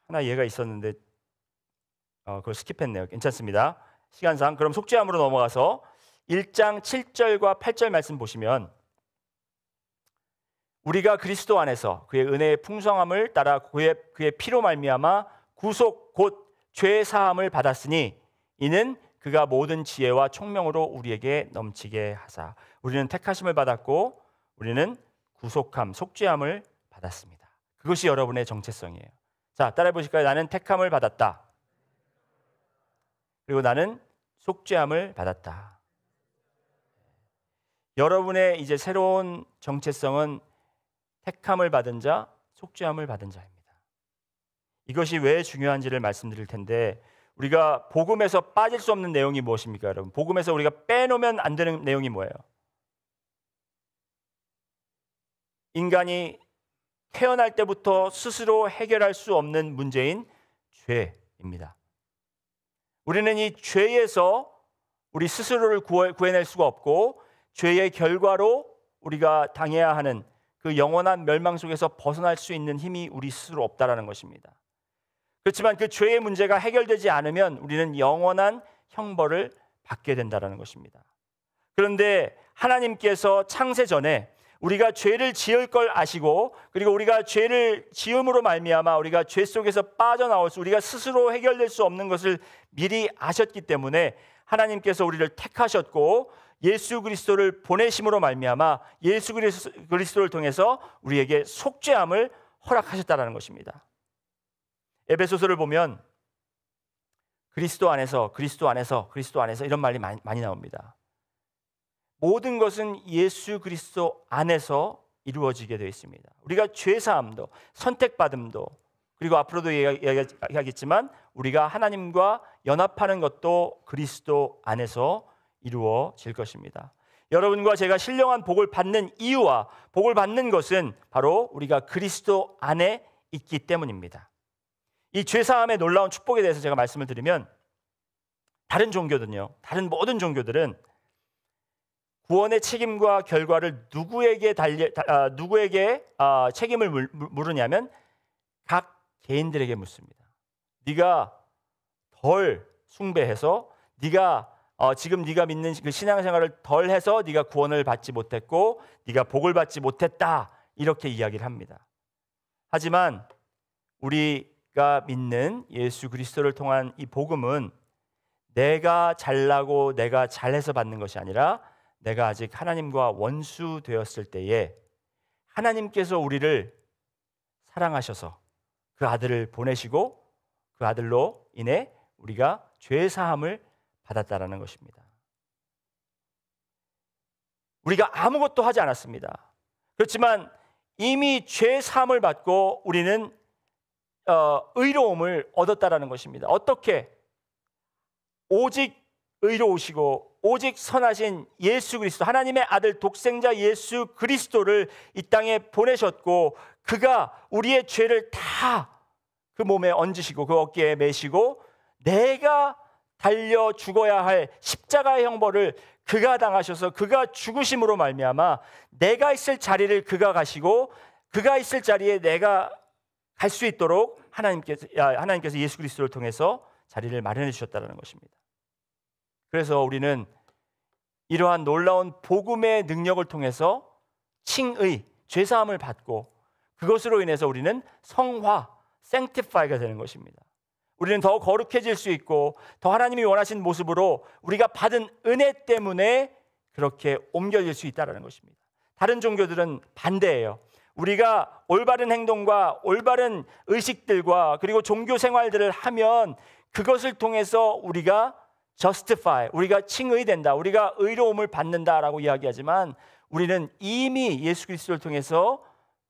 하나 예가 있었는데 그걸 스킵했네요. 괜찮습니다. 시간상. 그럼 속죄함으로 넘어가서 1장 7절과 8절 말씀 보시면, 우리가 그리스도 안에서 그의 은혜의 풍성함을 따라 그의 피로 말미암아 구속 곧 죄 사함을 받았으니 이는 그가 모든 지혜와 총명으로 우리에게 넘치게 하사. 우리는 택하심을 받았고 우리는 구속함, 속죄함을 받았습니다. 그것이 여러분의 정체성이에요. 자, 따라해 보실까요? 나는 택함을 받았다. 그리고 나는 속죄함을 받았다. 여러분의 이제 새로운 정체성은 택함을 받은 자, 속죄함을 받은 자입니다. 이것이 왜 중요한지를 말씀드릴 텐데, 우리가 복음에서 빠질 수 없는 내용이 무엇입니까, 여러분? 복음에서 우리가 빼놓으면 안 되는 내용이 뭐예요? 인간이 태어날 때부터 스스로 해결할 수 없는 문제인 죄입니다. 우리는 이 죄에서 우리 스스로를 구해낼 수가 없고, 죄의 결과로 우리가 당해야 하는 그 영원한 멸망 속에서 벗어날 수 있는 힘이 우리 스스로 없다라는 것입니다. 그렇지만 그 죄의 문제가 해결되지 않으면 우리는 영원한 형벌을 받게 된다라는 것입니다. 그런데 하나님께서 창세 전에 우리가 죄를 지을 걸 아시고, 그리고 우리가 죄를 지음으로 말미암아 우리가 죄 속에서 빠져나올 수, 우리가 스스로 해결될 수 없는 것을 미리 아셨기 때문에 하나님께서 우리를 택하셨고 예수 그리스도를 보내심으로 말미암아 예수 그리스도를 통해서 우리에게 속죄함을 허락하셨다라는 것입니다. 에베소서를 보면 그리스도 안에서 이런 말이 많이 나옵니다. 모든 것은 예수 그리스도 안에서 이루어지게 되어 있습니다. 우리가 죄사함도 선택받음도 그리고 앞으로도 이야기하겠지만 우리가 하나님과 연합하는 것도 그리스도 안에서 이루어질 것입니다. 여러분과 제가 신령한 복을 받는 이유와 복을 받는 것은 바로 우리가 그리스도 안에 있기 때문입니다. 이 죄사함의 놀라운 축복에 대해서 제가 말씀을 드리면 다른 종교들은요, 다른 모든 종교들은 구원의 책임과 결과를 누구에게 책임을 물으냐면 각 개인들에게 묻습니다. 네가 덜 숭배해서 네가 지금 네가 믿는 그 신앙생활을 덜 해서 네가 구원을 받지 못했고 네가 복을 받지 못했다 이렇게 이야기를 합니다. 하지만 우리가 믿는 예수 그리스도를 통한 이 복음은 내가 잘나고 내가 잘해서 받는 것이 아니라 내가 아직 하나님과 원수 되었을 때에 하나님께서 우리를 사랑하셔서 그 아들을 보내시고 그 아들로 인해 우리가 죄 사함을 받았다라는 것입니다. 우리가 아무것도 하지 않았습니다. 그렇지만 이미 죄 사함을 받고 우리는 의로움을 얻었다라는 것입니다. 어떻게? 오직 의로우시고 오직 선하신 예수 그리스도 하나님의 아들 독생자 예수 그리스도를 이 땅에 보내셨고 그가 우리의 죄를 다 그 몸에 얹으시고 그 어깨에 메시고 내가 달려 죽어야 할 십자가의 형벌을 그가 당하셔서 그가 죽으심으로 말미암아 내가 있을 자리를 그가 가시고 그가 있을 자리에 내가 갈 수 있도록 하나님께서 예수 그리스도를 통해서 자리를 마련해 주셨다는 것입니다. 그래서 우리는 이러한 놀라운 복음의 능력을 통해서 칭의, 죄사함을 받고 그것으로 인해서 우리는 성화, sanctify가 되는 것입니다. 우리는 더 거룩해질 수 있고 더 하나님이 원하신 모습으로 우리가 받은 은혜 때문에 그렇게 옮겨질 수 있다는 것입니다. 다른 종교들은 반대예요. 우리가 올바른 행동과 올바른 의식들과 그리고 종교 생활들을 하면 그것을 통해서 우리가 justify, 우리가 칭의된다, 우리가 의로움을 받는다라고 이야기하지만 우리는 이미 예수 그리스도를 통해서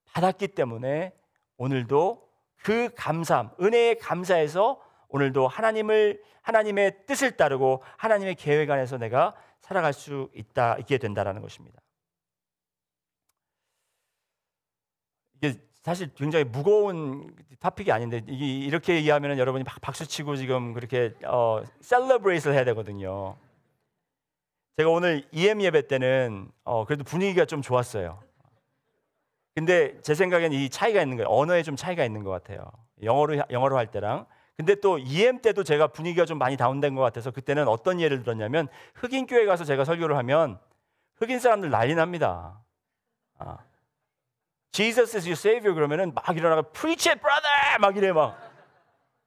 받았기 때문에 오늘도 그 감사함, 은혜에 감사해서 오늘도 하나님의 뜻을 따르고 하나님의 계획 안에서 내가 살아갈 수 있게 된다라는 것입니다. 이게 사실 굉장히 무거운 토픽이 아닌데 이렇게 얘기하면 여러분이 박수치고 지금 그렇게 셀러브레이트를 해야 되거든요. 제가 오늘 EM 예배 때는 그래도 분위기가 좀 좋았어요. 근데 제 생각엔 이 차이가 있는 거예요. 언어에 좀 차이가 있는 것 같아요. 영어로 할 때랑. 근데 또 EM 때도 제가 분위기가 좀 많이 다운된 것 같아서 그때는 어떤 예를 들었냐면 흑인 교회 가서 제가 설교를 하면 흑인 사람들 난리 납니다. Jesus is your savior 그러면은 막 일어나고 preach it brother 막 이래 막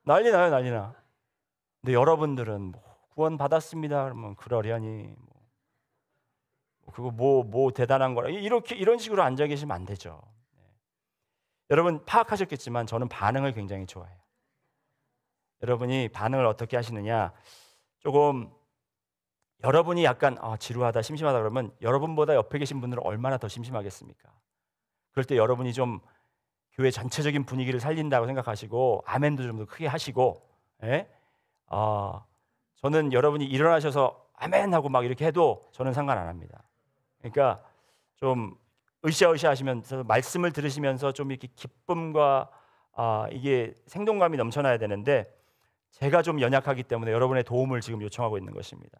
난리 나. 근데 여러분들은 구원 받았습니다 그러면 그러려니 그거 뭐 대단한 거라 이런 식으로 앉아 계시면 안 되죠. 여러분 파악하셨겠지만 저는 반응을 굉장히 좋아해요. 여러분이 반응을 어떻게 하시느냐? 조금 여러분이 약간 지루하다, 심심하다 그러면 여러분보다 옆에 계신 분들은 얼마나 더 심심하겠습니까? 그럴 때 여러분이 좀 교회 전체적인 분위기를 살린다고 생각하시고 아멘도 좀 더 크게 하시고, 저는 여러분이 일어나셔서 아멘 하고 막 이렇게 해도 저는 상관 안 합니다. 그러니까 좀 으쌰으쌰 하시면서 말씀을 들으시면서 좀 이렇게 기쁨과 이게 생동감이 넘쳐나야 되는데 제가 좀 연약하기 때문에 여러분의 도움을 지금 요청하고 있는 것입니다.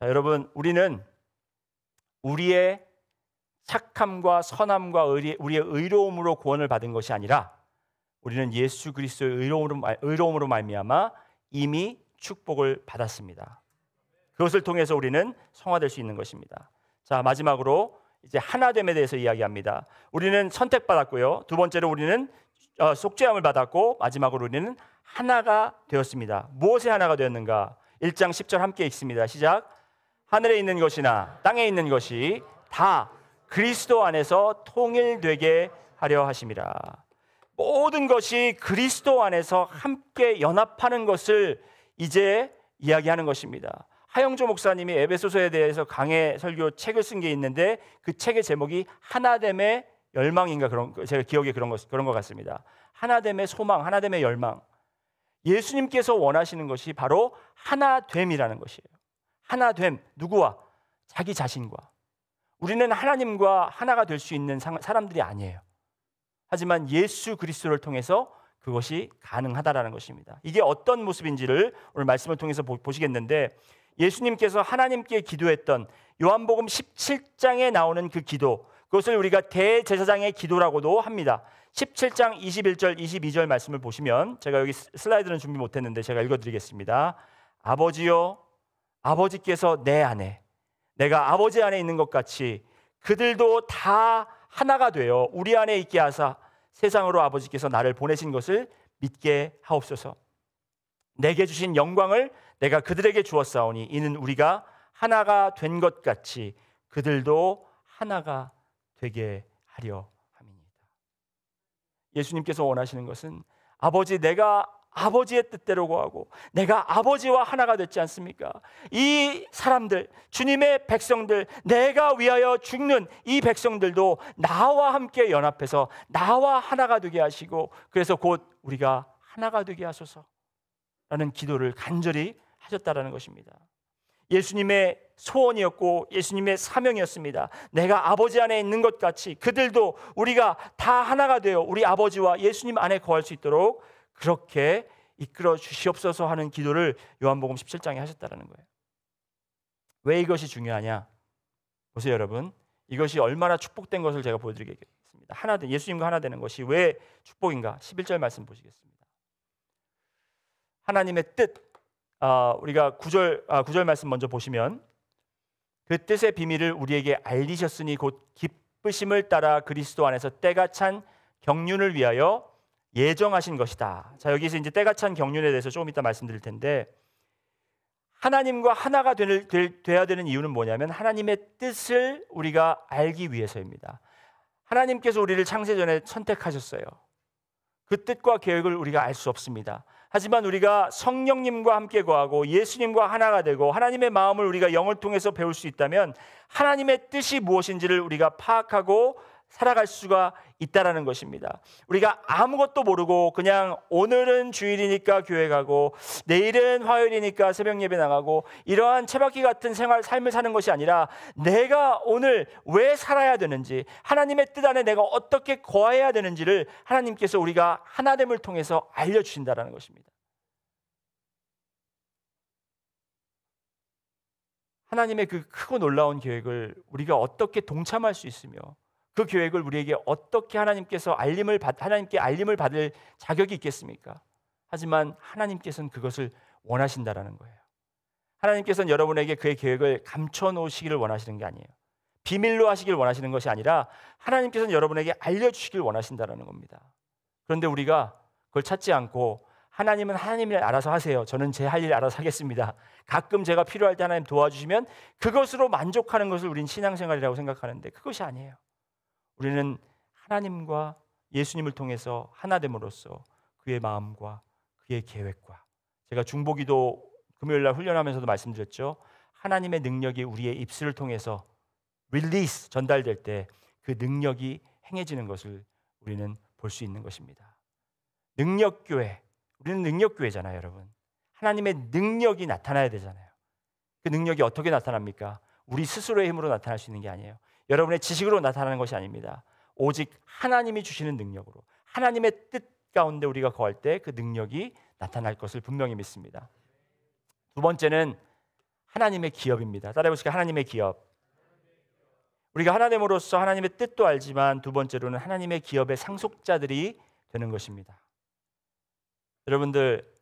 자, 여러분, 우리는 우리의 착함과 선함과 우리의 의로움으로 구원을 받은 것이 아니라 우리는 예수 그리스도의 의로움으로 말미암아 이미 축복을 받았습니다. 그것을 통해서 우리는 성화될 수 있는 것입니다. 자, 마지막으로 이제 하나됨에 대해서 이야기합니다. 우리는 선택받았고요. 두 번째로 우리는 속죄함을 받았고 마지막으로 우리는 하나가 되었습니다. 무엇에 하나가 되었는가? 1장 10절 함께 읽습니다. 시작. 하늘에 있는 것이나 땅에 있는 것이 다 그리스도 안에서 통일되게 하려 하심이라. 모든 것이 그리스도 안에서 함께 연합하는 것을 이제 이야기하는 것입니다. 하영조 목사님이 에베소서에 대해서 강해 설교 책을 쓴 게 있는데 그 책의 제목이 하나됨의 열망인가 그런 제가 기억에 그런 것 같습니다. 하나됨의 소망, 하나됨의 열망. 예수님께서 원하시는 것이 바로 하나됨이라는 것이에요. 하나됨, 누구와? 자기 자신과. 우리는 하나님과 하나가 될 수 있는 사람들이 아니에요. 하지만 예수 그리스도를 통해서 그것이 가능하다라는 것입니다. 이게 어떤 모습인지를 오늘 말씀을 통해서 보시겠는데, 예수님께서 하나님께 기도했던 요한복음 17장에 나오는 그 기도, 그것을 우리가 대제사장의 기도라고도 합니다. 17장 21절 22절 말씀을 보시면, 제가 여기 슬라이드는 준비 못했는데 제가 읽어드리겠습니다. 아버지여, 아버지께서 내 안에, 내가 아버지 안에 있는 것 같이 그들도 다 하나가 되어 우리 안에 있게 하사 세상으로 아버지께서 나를 보내신 것을 믿게 하옵소서. 내게 주신 영광을 내가 그들에게 주었사오니 이는 우리가 하나가 된 것 같이 그들도 하나가 되게 하려 함이니이다. 예수님께서 원하시는 것은 아버지, 내가 아버지의 뜻대로 구하고 내가 아버지와 하나가 됐지 않습니까? 이 사람들, 주님의 백성들, 내가 위하여 죽는 이 백성들도 나와 함께 연합해서 나와 하나가 되게 하시고, 그래서 곧 우리가 하나가 되게 하소서라는 기도를 간절히 하셨다라는 것입니다. 예수님의 소원이었고 예수님의 사명이었습니다. 내가 아버지 안에 있는 것 같이 그들도 우리가 다 하나가 되어 우리 아버지와 예수님 안에 거할 수 있도록 그렇게 이끌어 주시옵소서 하는 기도를 요한복음 17장에 하셨다는 거예요. 왜 이것이 중요하냐? 보세요 여러분, 이것이 얼마나 축복된 것을 제가 보여드리겠습니다. 하나된, 예수님과 하나 되는 것이 왜 축복인가? 11절 말씀 보시겠습니다. 하나님의 뜻, 우리가 9절 말씀 먼저 보시면, 그 뜻의 비밀을 우리에게 알리셨으니 곧 기쁘심을 따라 그리스도 안에서 때가 찬 경륜을 위하여 예정하신 것이다. 자, 여기서 이제 때가 찬 경륜에 대해서 조금 이따 말씀드릴 텐데, 하나님과 하나가 돼야 되는 이유는 뭐냐면 하나님의 뜻을 우리가 알기 위해서입니다. 하나님께서 우리를 창세전에 선택하셨어요. 그 뜻과 계획을 우리가 알 수 없습니다. 하지만 우리가 성령님과 함께 거하고 예수님과 하나가 되고 하나님의 마음을 우리가 영을 통해서 배울 수 있다면 하나님의 뜻이 무엇인지를 우리가 파악하고 살아갈 수가 있다라는 것입니다. 우리가 아무것도 모르고 그냥 오늘은 주일이니까 교회 가고 내일은 화요일이니까 새벽 예배 나가고 이러한 쳇바퀴 같은 삶을 사는 것이 아니라 내가 오늘 왜 살아야 되는지, 하나님의 뜻 안에 내가 어떻게 거해야 되는지를 하나님께서 우리가 하나됨을 통해서 알려주신다라는 것입니다. 하나님의 그 크고 놀라운 계획을 우리가 어떻게 동참할 수 있으며 그 계획을 우리에게 어떻게 하나님께 알림을 받을 자격이 있겠습니까? 하지만 하나님께서는 그것을 원하신다라는 거예요. 하나님께서는 여러분에게 그의 계획을 감춰 놓으시기를 원하시는 게 아니에요. 비밀로 하시길 원하시는 것이 아니라 하나님께서는 여러분에게 알려주시길 원하신다라는 겁니다. 그런데 우리가 그걸 찾지 않고 하나님은 하나님이 알아서 하세요. 저는 제 할 일 알아서 하겠습니다. 가끔 제가 필요할 때 하나님 도와주시면 그것으로 만족하는 것을 우린 신앙생활이라고 생각하는데 그것이 아니에요. 우리는 하나님과 예수님을 통해서 하나됨으로써 그의 마음과 그의 계획과, 제가 중보기도 금요일날 훈련하면서도 말씀드렸죠. 하나님의 능력이 우리의 입술을 통해서 릴리스, 전달될 때 그 능력이 행해지는 것을 우리는 볼 수 있는 것입니다. 능력교회, 우리는 능력교회잖아요 여러분. 하나님의 능력이 나타나야 되잖아요. 그 능력이 어떻게 나타납니까? 우리 스스로의 힘으로 나타날 수 있는 게 아니에요. 여러분의 지식으로 나타나는 것이 아닙니다. 오직 하나님이 주시는 능력으로, 하나님의 뜻 가운데 우리가 거할 때 그 능력이 나타날 것을 분명히 믿습니다. 두 번째는 하나님의 기업입니다. 따라해 보실까요? 하나님의 기업. 우리가 하나됨으로써 하나님의 뜻도 알지만 두 번째로는 하나님의 기업의 상속자들이 되는 것입니다. 여러분들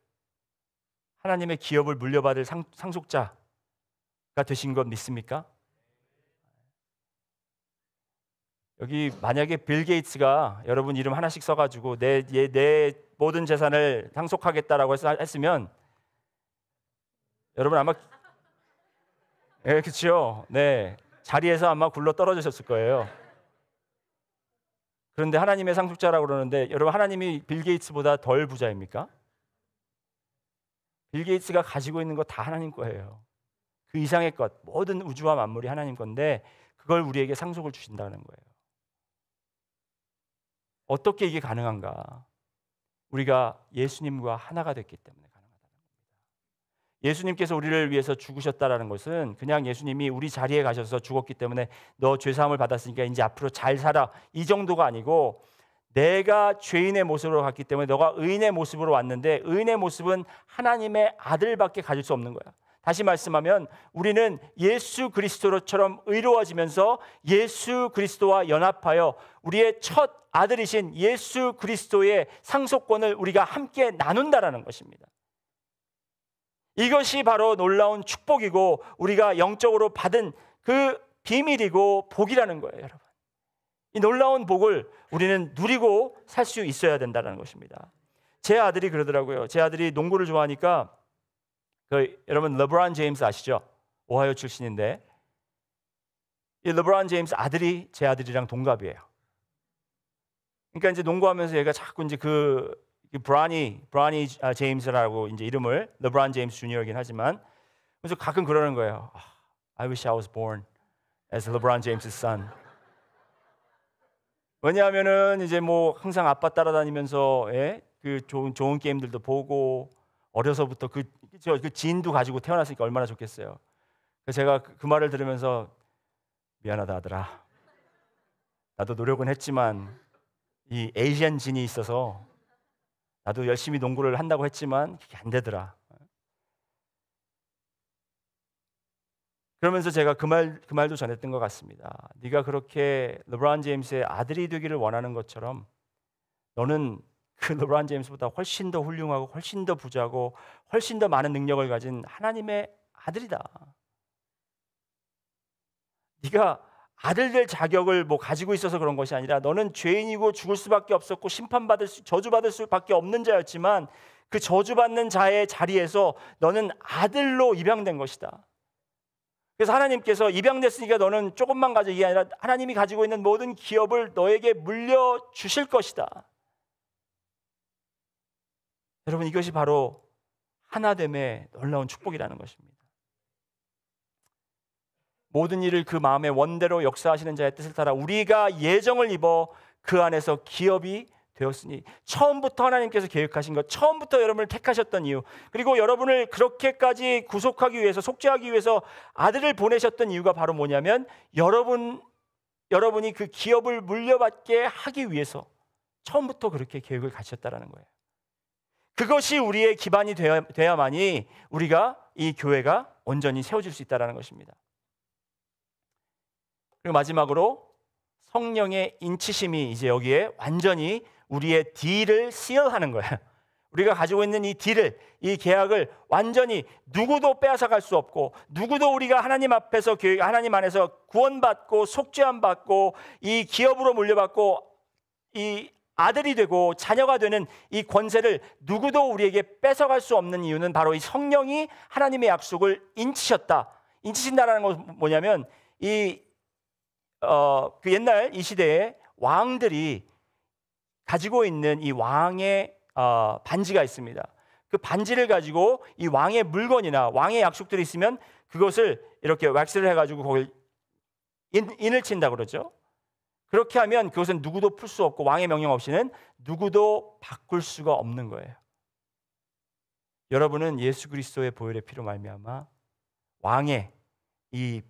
하나님의 기업을 물려받을 상속자가 되신 것 믿습니까? 여기 만약에 빌 게이츠가 여러분 이름 하나씩 써가지고 내 모든 재산을 상속하겠다라고 했으면 여러분 아마 그렇죠. 네, 자리에서 아마 굴러 떨어지셨을 거예요. 그런데 하나님의 상속자라고 그러는데 여러분 하나님이 빌 게이츠보다 덜 부자입니까? 빌 게이츠가 가지고 있는 거 다 하나님 거예요. 그 이상의 것, 모든 우주와 만물이 하나님 건데 그걸 우리에게 상속을 주신다는 거예요. 어떻게 이게 가능한가? 우리가 예수님과 하나가 됐기 때문에 가능하다는 겁니다. 예수님께서 우리를 위해서 죽으셨다라는 것은 그냥 예수님이 우리 자리에 가셔서 죽었기 때문에 너 죄사함을 받았으니까 이제 앞으로 잘 살아, 이 정도가 아니고, 내가 죄인의 모습으로 갔기 때문에 너가 의인의 모습으로 왔는데 의인의 모습은 하나님의 아들밖에 가질 수 없는 거야. 다시 말씀하면 우리는 예수 그리스도처럼 의로워지면서 예수 그리스도와 연합하여 우리의 첫 아들이신 예수 그리스도의 상속권을 우리가 함께 나눈다라는 것입니다. 이것이 바로 놀라운 축복이고 우리가 영적으로 받은 그 비밀이고 복이라는 거예요, 여러분. 이 놀라운 복을 우리는 누리고 살 수 있어야 된다는 것입니다. 제 아들이 그러더라고요. 제 아들이 농구를 좋아하니까 여러분 르브론 제임스 아시죠? 오하이오 출신인데 이 르브론 제임스 아들이 제 아들이랑 동갑이에요. 그러니까 이제 농구하면서 얘가 자꾸 이제 그 브라니 제임스라고 이제 이름을 르브론 제임스 주니어이긴 하지만 그래서 가끔 그러는 거예요. I wish I was born as LeBron James' son. 왜냐하면은 이제 뭐 항상 아빠 따라다니면서 그 좋은 게임들도 보고 어려서부터 그 지인도 가지고 태어났으니까 얼마나 좋겠어요. 그래서 제가 그 말을 들으면서 미안하다 아들아. 나도 노력은 했지만 이 에이시안 진이 있어서 나도 열심히 농구를 한다고 했지만 그게 안 되더라. 그러면서 제가 그 말도 전했던 것 같습니다. 네가 그렇게 르브론 제임스의 아들이 되기를 원하는 것처럼 너는 그 르브론 제임스보다 훨씬 더 훌륭하고 훨씬 더 부자고 훨씬 더 많은 능력을 가진 하나님의 아들이다. 네가 아들 될 자격을 뭐 가지고 있어서 그런 것이 아니라 너는 죄인이고 죽을 수밖에 없었고 저주받을 수밖에 없는 자였지만 그 저주받는 자의 자리에서 너는 아들로 입양된 것이다. 그래서 하나님께서 입양됐으니까 너는 조금만 가져, 이게 아니라 하나님이 가지고 있는 모든 기업을 너에게 물려주실 것이다. 여러분, 이것이 바로 하나됨의 놀라운 축복이라는 것입니다. 모든 일을 그 마음의 원대로 역사하시는 자의 뜻을 따라 우리가 예정을 입어 그 안에서 기업이 되었으니, 처음부터 하나님께서 계획하신 것, 처음부터 여러분을 택하셨던 이유, 그리고 여러분을 그렇게까지 구속하기 위해서, 속죄하기 위해서 아들을 보내셨던 이유가 바로 뭐냐면 여러분이 그 기업을 물려받게 하기 위해서 처음부터 그렇게 계획을 가셨다라는 거예요. 그것이 우리의 기반이 돼야만이 우리가 이 교회가 온전히 세워질 수 있다는 것입니다. 그리고 마지막으로 성령의 인치심이 이제 여기에 완전히 우리의 딜을 시어하는 거예요. 우리가 가지고 있는 이 딜을, 이 계약을 완전히 누구도 빼앗아갈 수 없고, 누구도 우리가 하나님 앞에서, 하나님 안에서 구원받고 속죄함 받고 이 기업으로 물려받고 이 아들이 되고 자녀가 되는 이 권세를 누구도 우리에게 뺏어갈 수 없는 이유는 바로 이 성령이 하나님의 약속을 인치셨다. 인치신다라는 건 뭐냐면 그 옛날 이 시대에 왕들이 가지고 있는 이 왕의 반지가 있습니다. 그 반지를 가지고 이 왕의 물건이나 왕의 약속들이 있으면 그것을 이렇게 왁스를 해가지고 거길 인을 친다고 그러죠. 그렇게 하면 그것은 누구도 풀 수 없고 왕의 명령 없이는 누구도 바꿀 수가 없는 거예요. 여러분은 예수 그리스도의 보혈의 피로 말미암아 왕의 이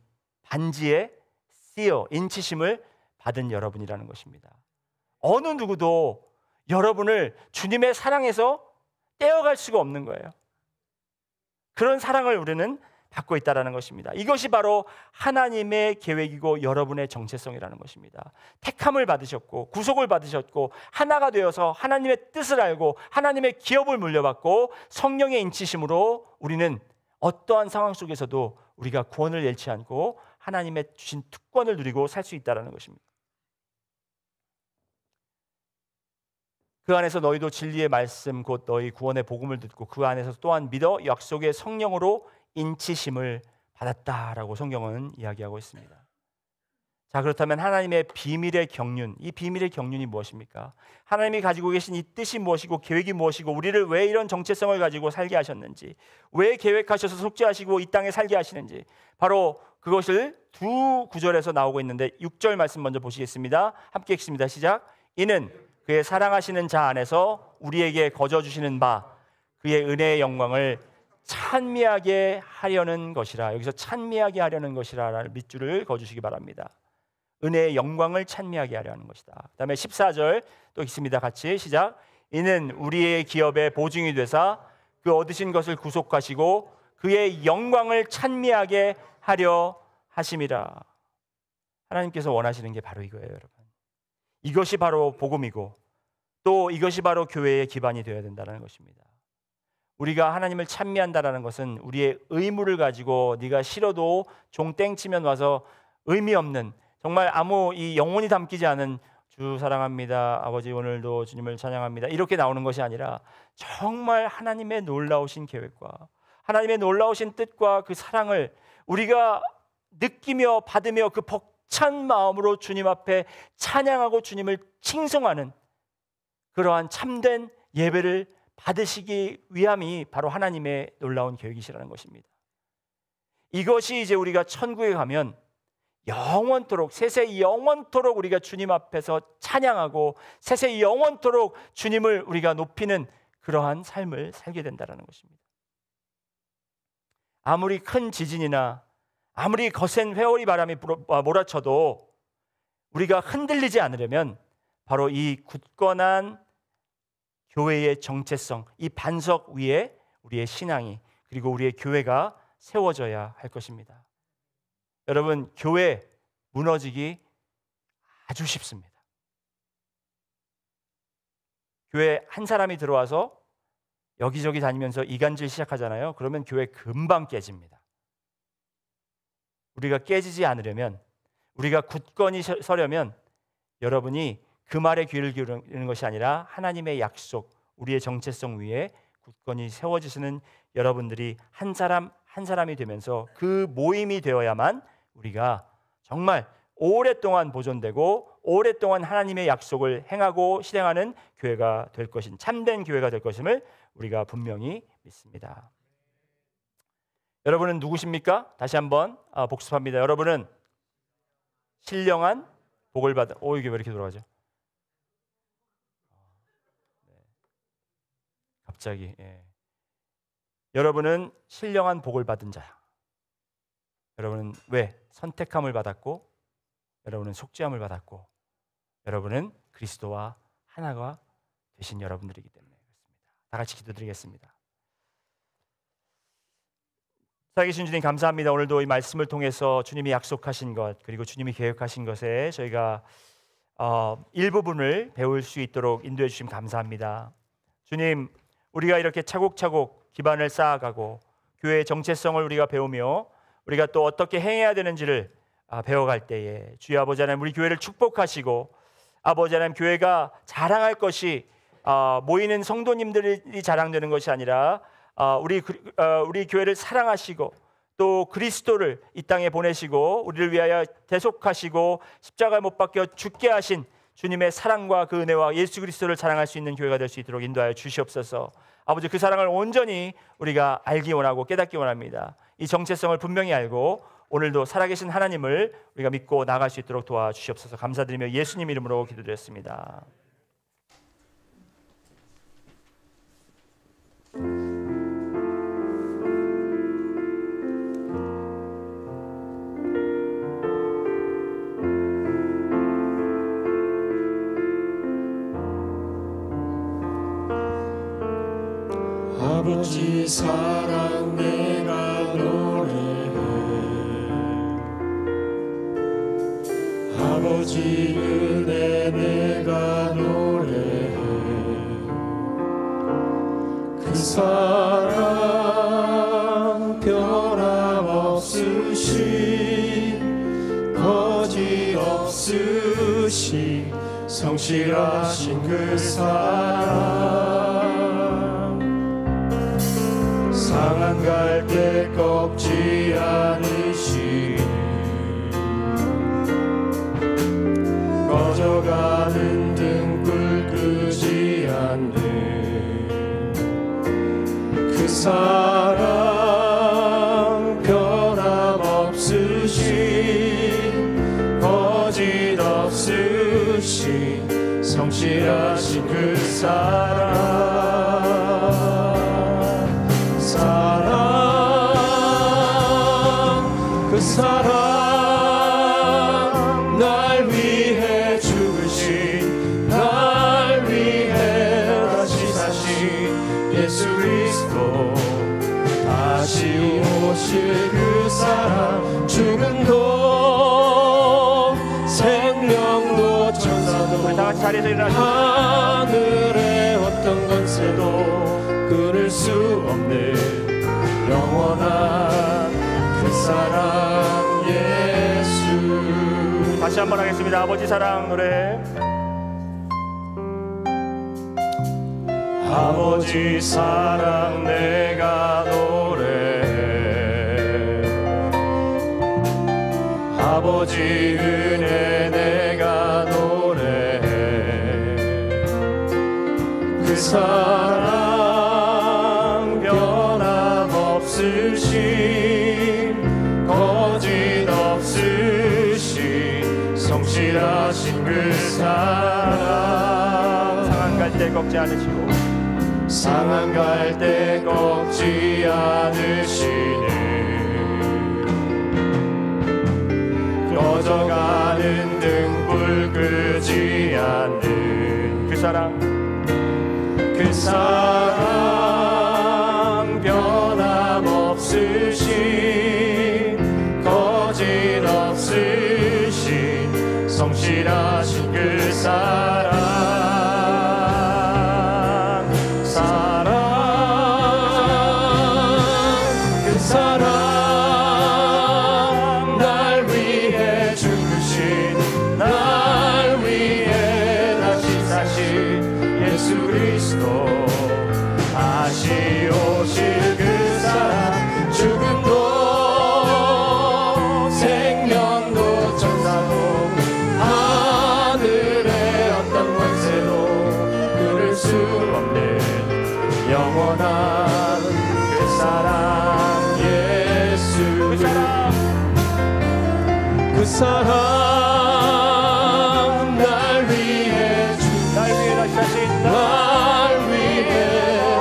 반지의 시어, 인치심을 받은 여러분이라는 것입니다. 어느 누구도 여러분을 주님의 사랑에서 떼어갈 수가 없는 거예요. 그런 사랑을 우리는 받고 있다는 것입니다. 이것이 바로 하나님의 계획이고 여러분의 정체성이라는 것입니다. 택함을 받으셨고 구속을 받으셨고 하나가 되어서 하나님의 뜻을 알고 하나님의 기업을 물려받고 성령의 인치심으로 우리는 어떠한 상황 속에서도 우리가 구원을 잃지 않고 하나님의 주신 특권을 누리고 살 수 있다는 것입니다. 그 안에서 너희도 진리의 말씀 곧 너희 구원의 복음을 듣고 그 안에서 또한 믿어 약속의 성령으로 인치심을 받았다라고 성경은 이야기하고 있습니다. 자, 그렇다면 하나님의 비밀의 경륜, 이 비밀의 경륜이 무엇입니까? 하나님이 가지고 계신 이 뜻이 무엇이고 계획이 무엇이고 우리를 왜 이런 정체성을 가지고 살게 하셨는지, 왜 계획하셔서 속죄하시고 이 땅에 살게 하시는지, 바로 그것을 두 구절에서 나오고 있는데 6절 말씀 먼저 보시겠습니다. 함께 읽습니다. 시작. 이는 그의 사랑하시는 자 안에서 우리에게 거저 주시는 바 그의 은혜의 영광을 찬미하게 하려는 것이라. 여기서 찬미하게 하려는 것이라라는 밑줄을 그어주시기 바랍니다. 은혜의 영광을 찬미하게 하려 하는 것이다. 그 다음에 14절 또 있습니다. 같이 시작. 이는 우리의 기업의 보증이 되사 그 얻으신 것을 구속하시고 그의 영광을 찬미하게 하려 하심이라. 하나님께서 원하시는 게 바로 이거예요, 여러분. 이것이 바로 복음이고 또 이것이 바로 교회의 기반이 되어야 된다는 것입니다. 우리가 하나님을 찬미한다라는 것은 우리의 의무를 가지고 네가 싫어도 종 땡치면 와서 의미 없는, 정말 아무 이 영혼이 담기지 않은 주 사랑합니다, 아버지 오늘도 주님을 찬양합니다 이렇게 나오는 것이 아니라 정말 하나님의 놀라우신 계획과 하나님의 놀라우신 뜻과 그 사랑을 우리가 느끼며 받으며 그 벅찬 마음으로 주님 앞에 찬양하고 주님을 칭송하는 그러한 참된 예배를 받으시기 위함이 바로 하나님의 놀라운 계획이시라는 것입니다. 이것이 이제 우리가 천국에 가면 영원토록, 세세 영원토록 우리가 주님 앞에서 찬양하고 세세 영원토록 주님을 우리가 높이는 그러한 삶을 살게 된다는 것입니다. 아무리 큰 지진이나 아무리 거센 회오리 바람이 몰아쳐도 우리가 흔들리지 않으려면 바로 이 굳건한 교회의 정체성, 이 반석 위에 우리의 신앙이 그리고 우리의 교회가 세워져야 할 것입니다. 여러분, 교회 무너지기 아주 쉽습니다. 교회 한 사람이 들어와서 여기저기 다니면서 이간질 시작하잖아요. 그러면 교회 금방 깨집니다. 우리가 깨지지 않으려면, 우리가 굳건히 서려면 여러분이 그 말에 귀를 기울이는 것이 아니라 하나님의 약속, 우리의 정체성 위에 굳건히 세워지시는 여러분들이 한 사람 한 사람이 되면서 그 모임이 되어야만 우리가 정말 오랫동안 보존되고 오랫동안 하나님의 약속을 행하고 실행하는 교회가 될 것인, 참된 교회가 될 것임을 우리가 분명히 믿습니다. 여러분은 누구십니까? 다시 한번 복습합니다. 여러분은 신령한 복을 받은, 이게 왜 이렇게 돌아가죠? 갑자기. 여러분은 신령한 복을 받은 자야. 여러분은 왜? 선택함을 받았고, 여러분은 속죄함을 받았고, 여러분은 그리스도와 하나가 되신 여러분들이기 때문에 그렇습니다. 다 같이 기도드리겠습니다. 살아계신 주님 감사합니다. 오늘도 이 말씀을 통해서 주님이 약속하신 것 그리고 주님이 계획하신 것에 저희가 일부분을 배울 수 있도록 인도해 주심 감사합니다. 주님, 우리가 이렇게 차곡차곡 기반을 쌓아가고 교회의 정체성을 우리가 배우며 우리가 또 어떻게 행해야 되는지를 배워갈 때에 주여 아버지 하나님, 우리 교회를 축복하시고 아버지 하나님, 교회가 자랑할 것이 모이는 성도님들이 자랑되는 것이 아니라 우리 교회를 사랑하시고 또 그리스도를 이 땅에 보내시고 우리를 위하여 대속하시고 십자가에 못 박혀 죽게 하신 주님의 사랑과 그 은혜와 예수 그리스도를 자랑할 수 있는 교회가 될 수 있도록 인도하여 주시옵소서. 아버지, 그 사랑을 온전히 우리가 알기 원하고 깨닫기 원합니다. 이 정체성을 분명히 알고 오늘도 살아계신 하나님을 우리가 믿고 나아갈 수 있도록 도와주시옵소서. 감사드리며 예수님 이름으로 기도드렸습니다. 아버지 사랑 내가 노래해, 아버지 은혜 내가 노래해. 그 사랑 변함없으신 거짓없으신 성실하신 그 사랑, 상한 갈대 꺾지 않으시니 없으신 성실하신 그 사랑 날 위해 죽으신 날 위해 다시 사신 예수 그리스도 다시 오실 그 사랑 죽음도 생명도 천사도 우리 다 같이 자리에서 일어나시죠. 하늘의 어떤 권세도 끊을 수 없는 영원한 그 사랑 예수. 다시 한번 하겠습니다. 아버지 사랑 노래. 아버지 사랑 내가 노래해 아버지 은혜 내가 노래해 그 사랑 변함없으신 거짓 없으신 성실하신 그 사랑 상한 갈 때 꺾지 않으시고 상한 갈 때 꺾지 않으시는 꺼져가는 등불 끄지 않는 그 사랑 변함없으신 거짓 없으신 성실하신 그 사랑 날 위해 죽으신 날 위해 다시 사신 예수 그리스도 다시 오실 그 사랑 죽음도 생명도 천사도 하늘의 어떤 권세도 끊을 수 없는 영원한 그 사랑 그 사랑 날 위해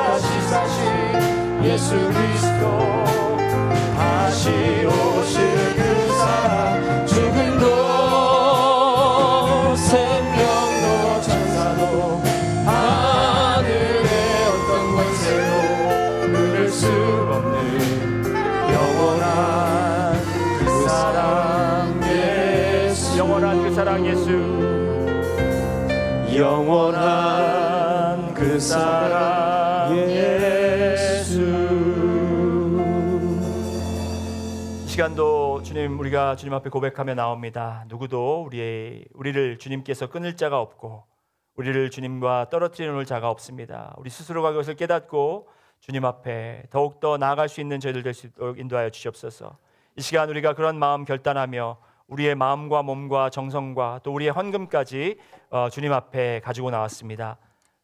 다시 사신 예수 그리스도 다시 오실 그 사랑 죽음도 생명도 천사도 하늘의 어떤 권세도 끊을 수 없는 영원한 그 사랑 예수 영원한 그 사랑 예수 영원한 그 사랑 예수. 이 시간도 주님 우리가 주님 앞에 고백하며 나옵니다. 누구도 우리를 주님께서 끊을 자가 없고 우리를 주님과 떨어뜨려 놓을 자가 없습니다. 우리 스스로가 그것을 깨닫고 주님 앞에 더욱더 나아갈 수 있는 저희들 될 수 있도록 인도하여 주시옵소서. 이 시간 우리가 그런 마음 결단하며 우리의 마음과 몸과 정성과 또 우리의 헌금까지 주님 앞에 가지고 나왔습니다.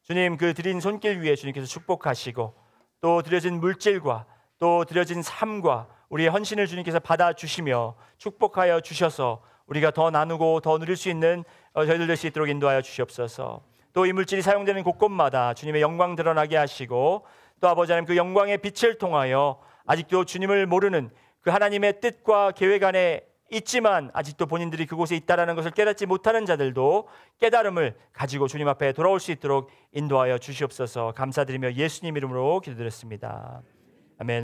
주님 그 드린 손길 위에 주님께서 축복하시고 또 드려진 물질과 또 드려진 삶과 우리의 헌신을 주님께서 받아주시며 축복하여 주셔서 우리가 더 나누고 더 누릴 수 있는 저희들 될 수 있도록 인도하여 주시옵소서. 또 이 물질이 사용되는 곳곳마다 주님의 영광 드러나게 하시고 또 아버지 하나님 그 영광의 빛을 통하여 아직도 주님을 모르는 그 하나님의 뜻과 계획 안에 있지만 아직도 본인들이 그곳에 있다라는 것을 깨닫지 못하는 자들도 깨달음을 가지고 주님 앞에 돌아올 수 있도록 인도하여 주시옵소서. 감사드리며 예수님 이름으로 기도드렸습니다. 아멘.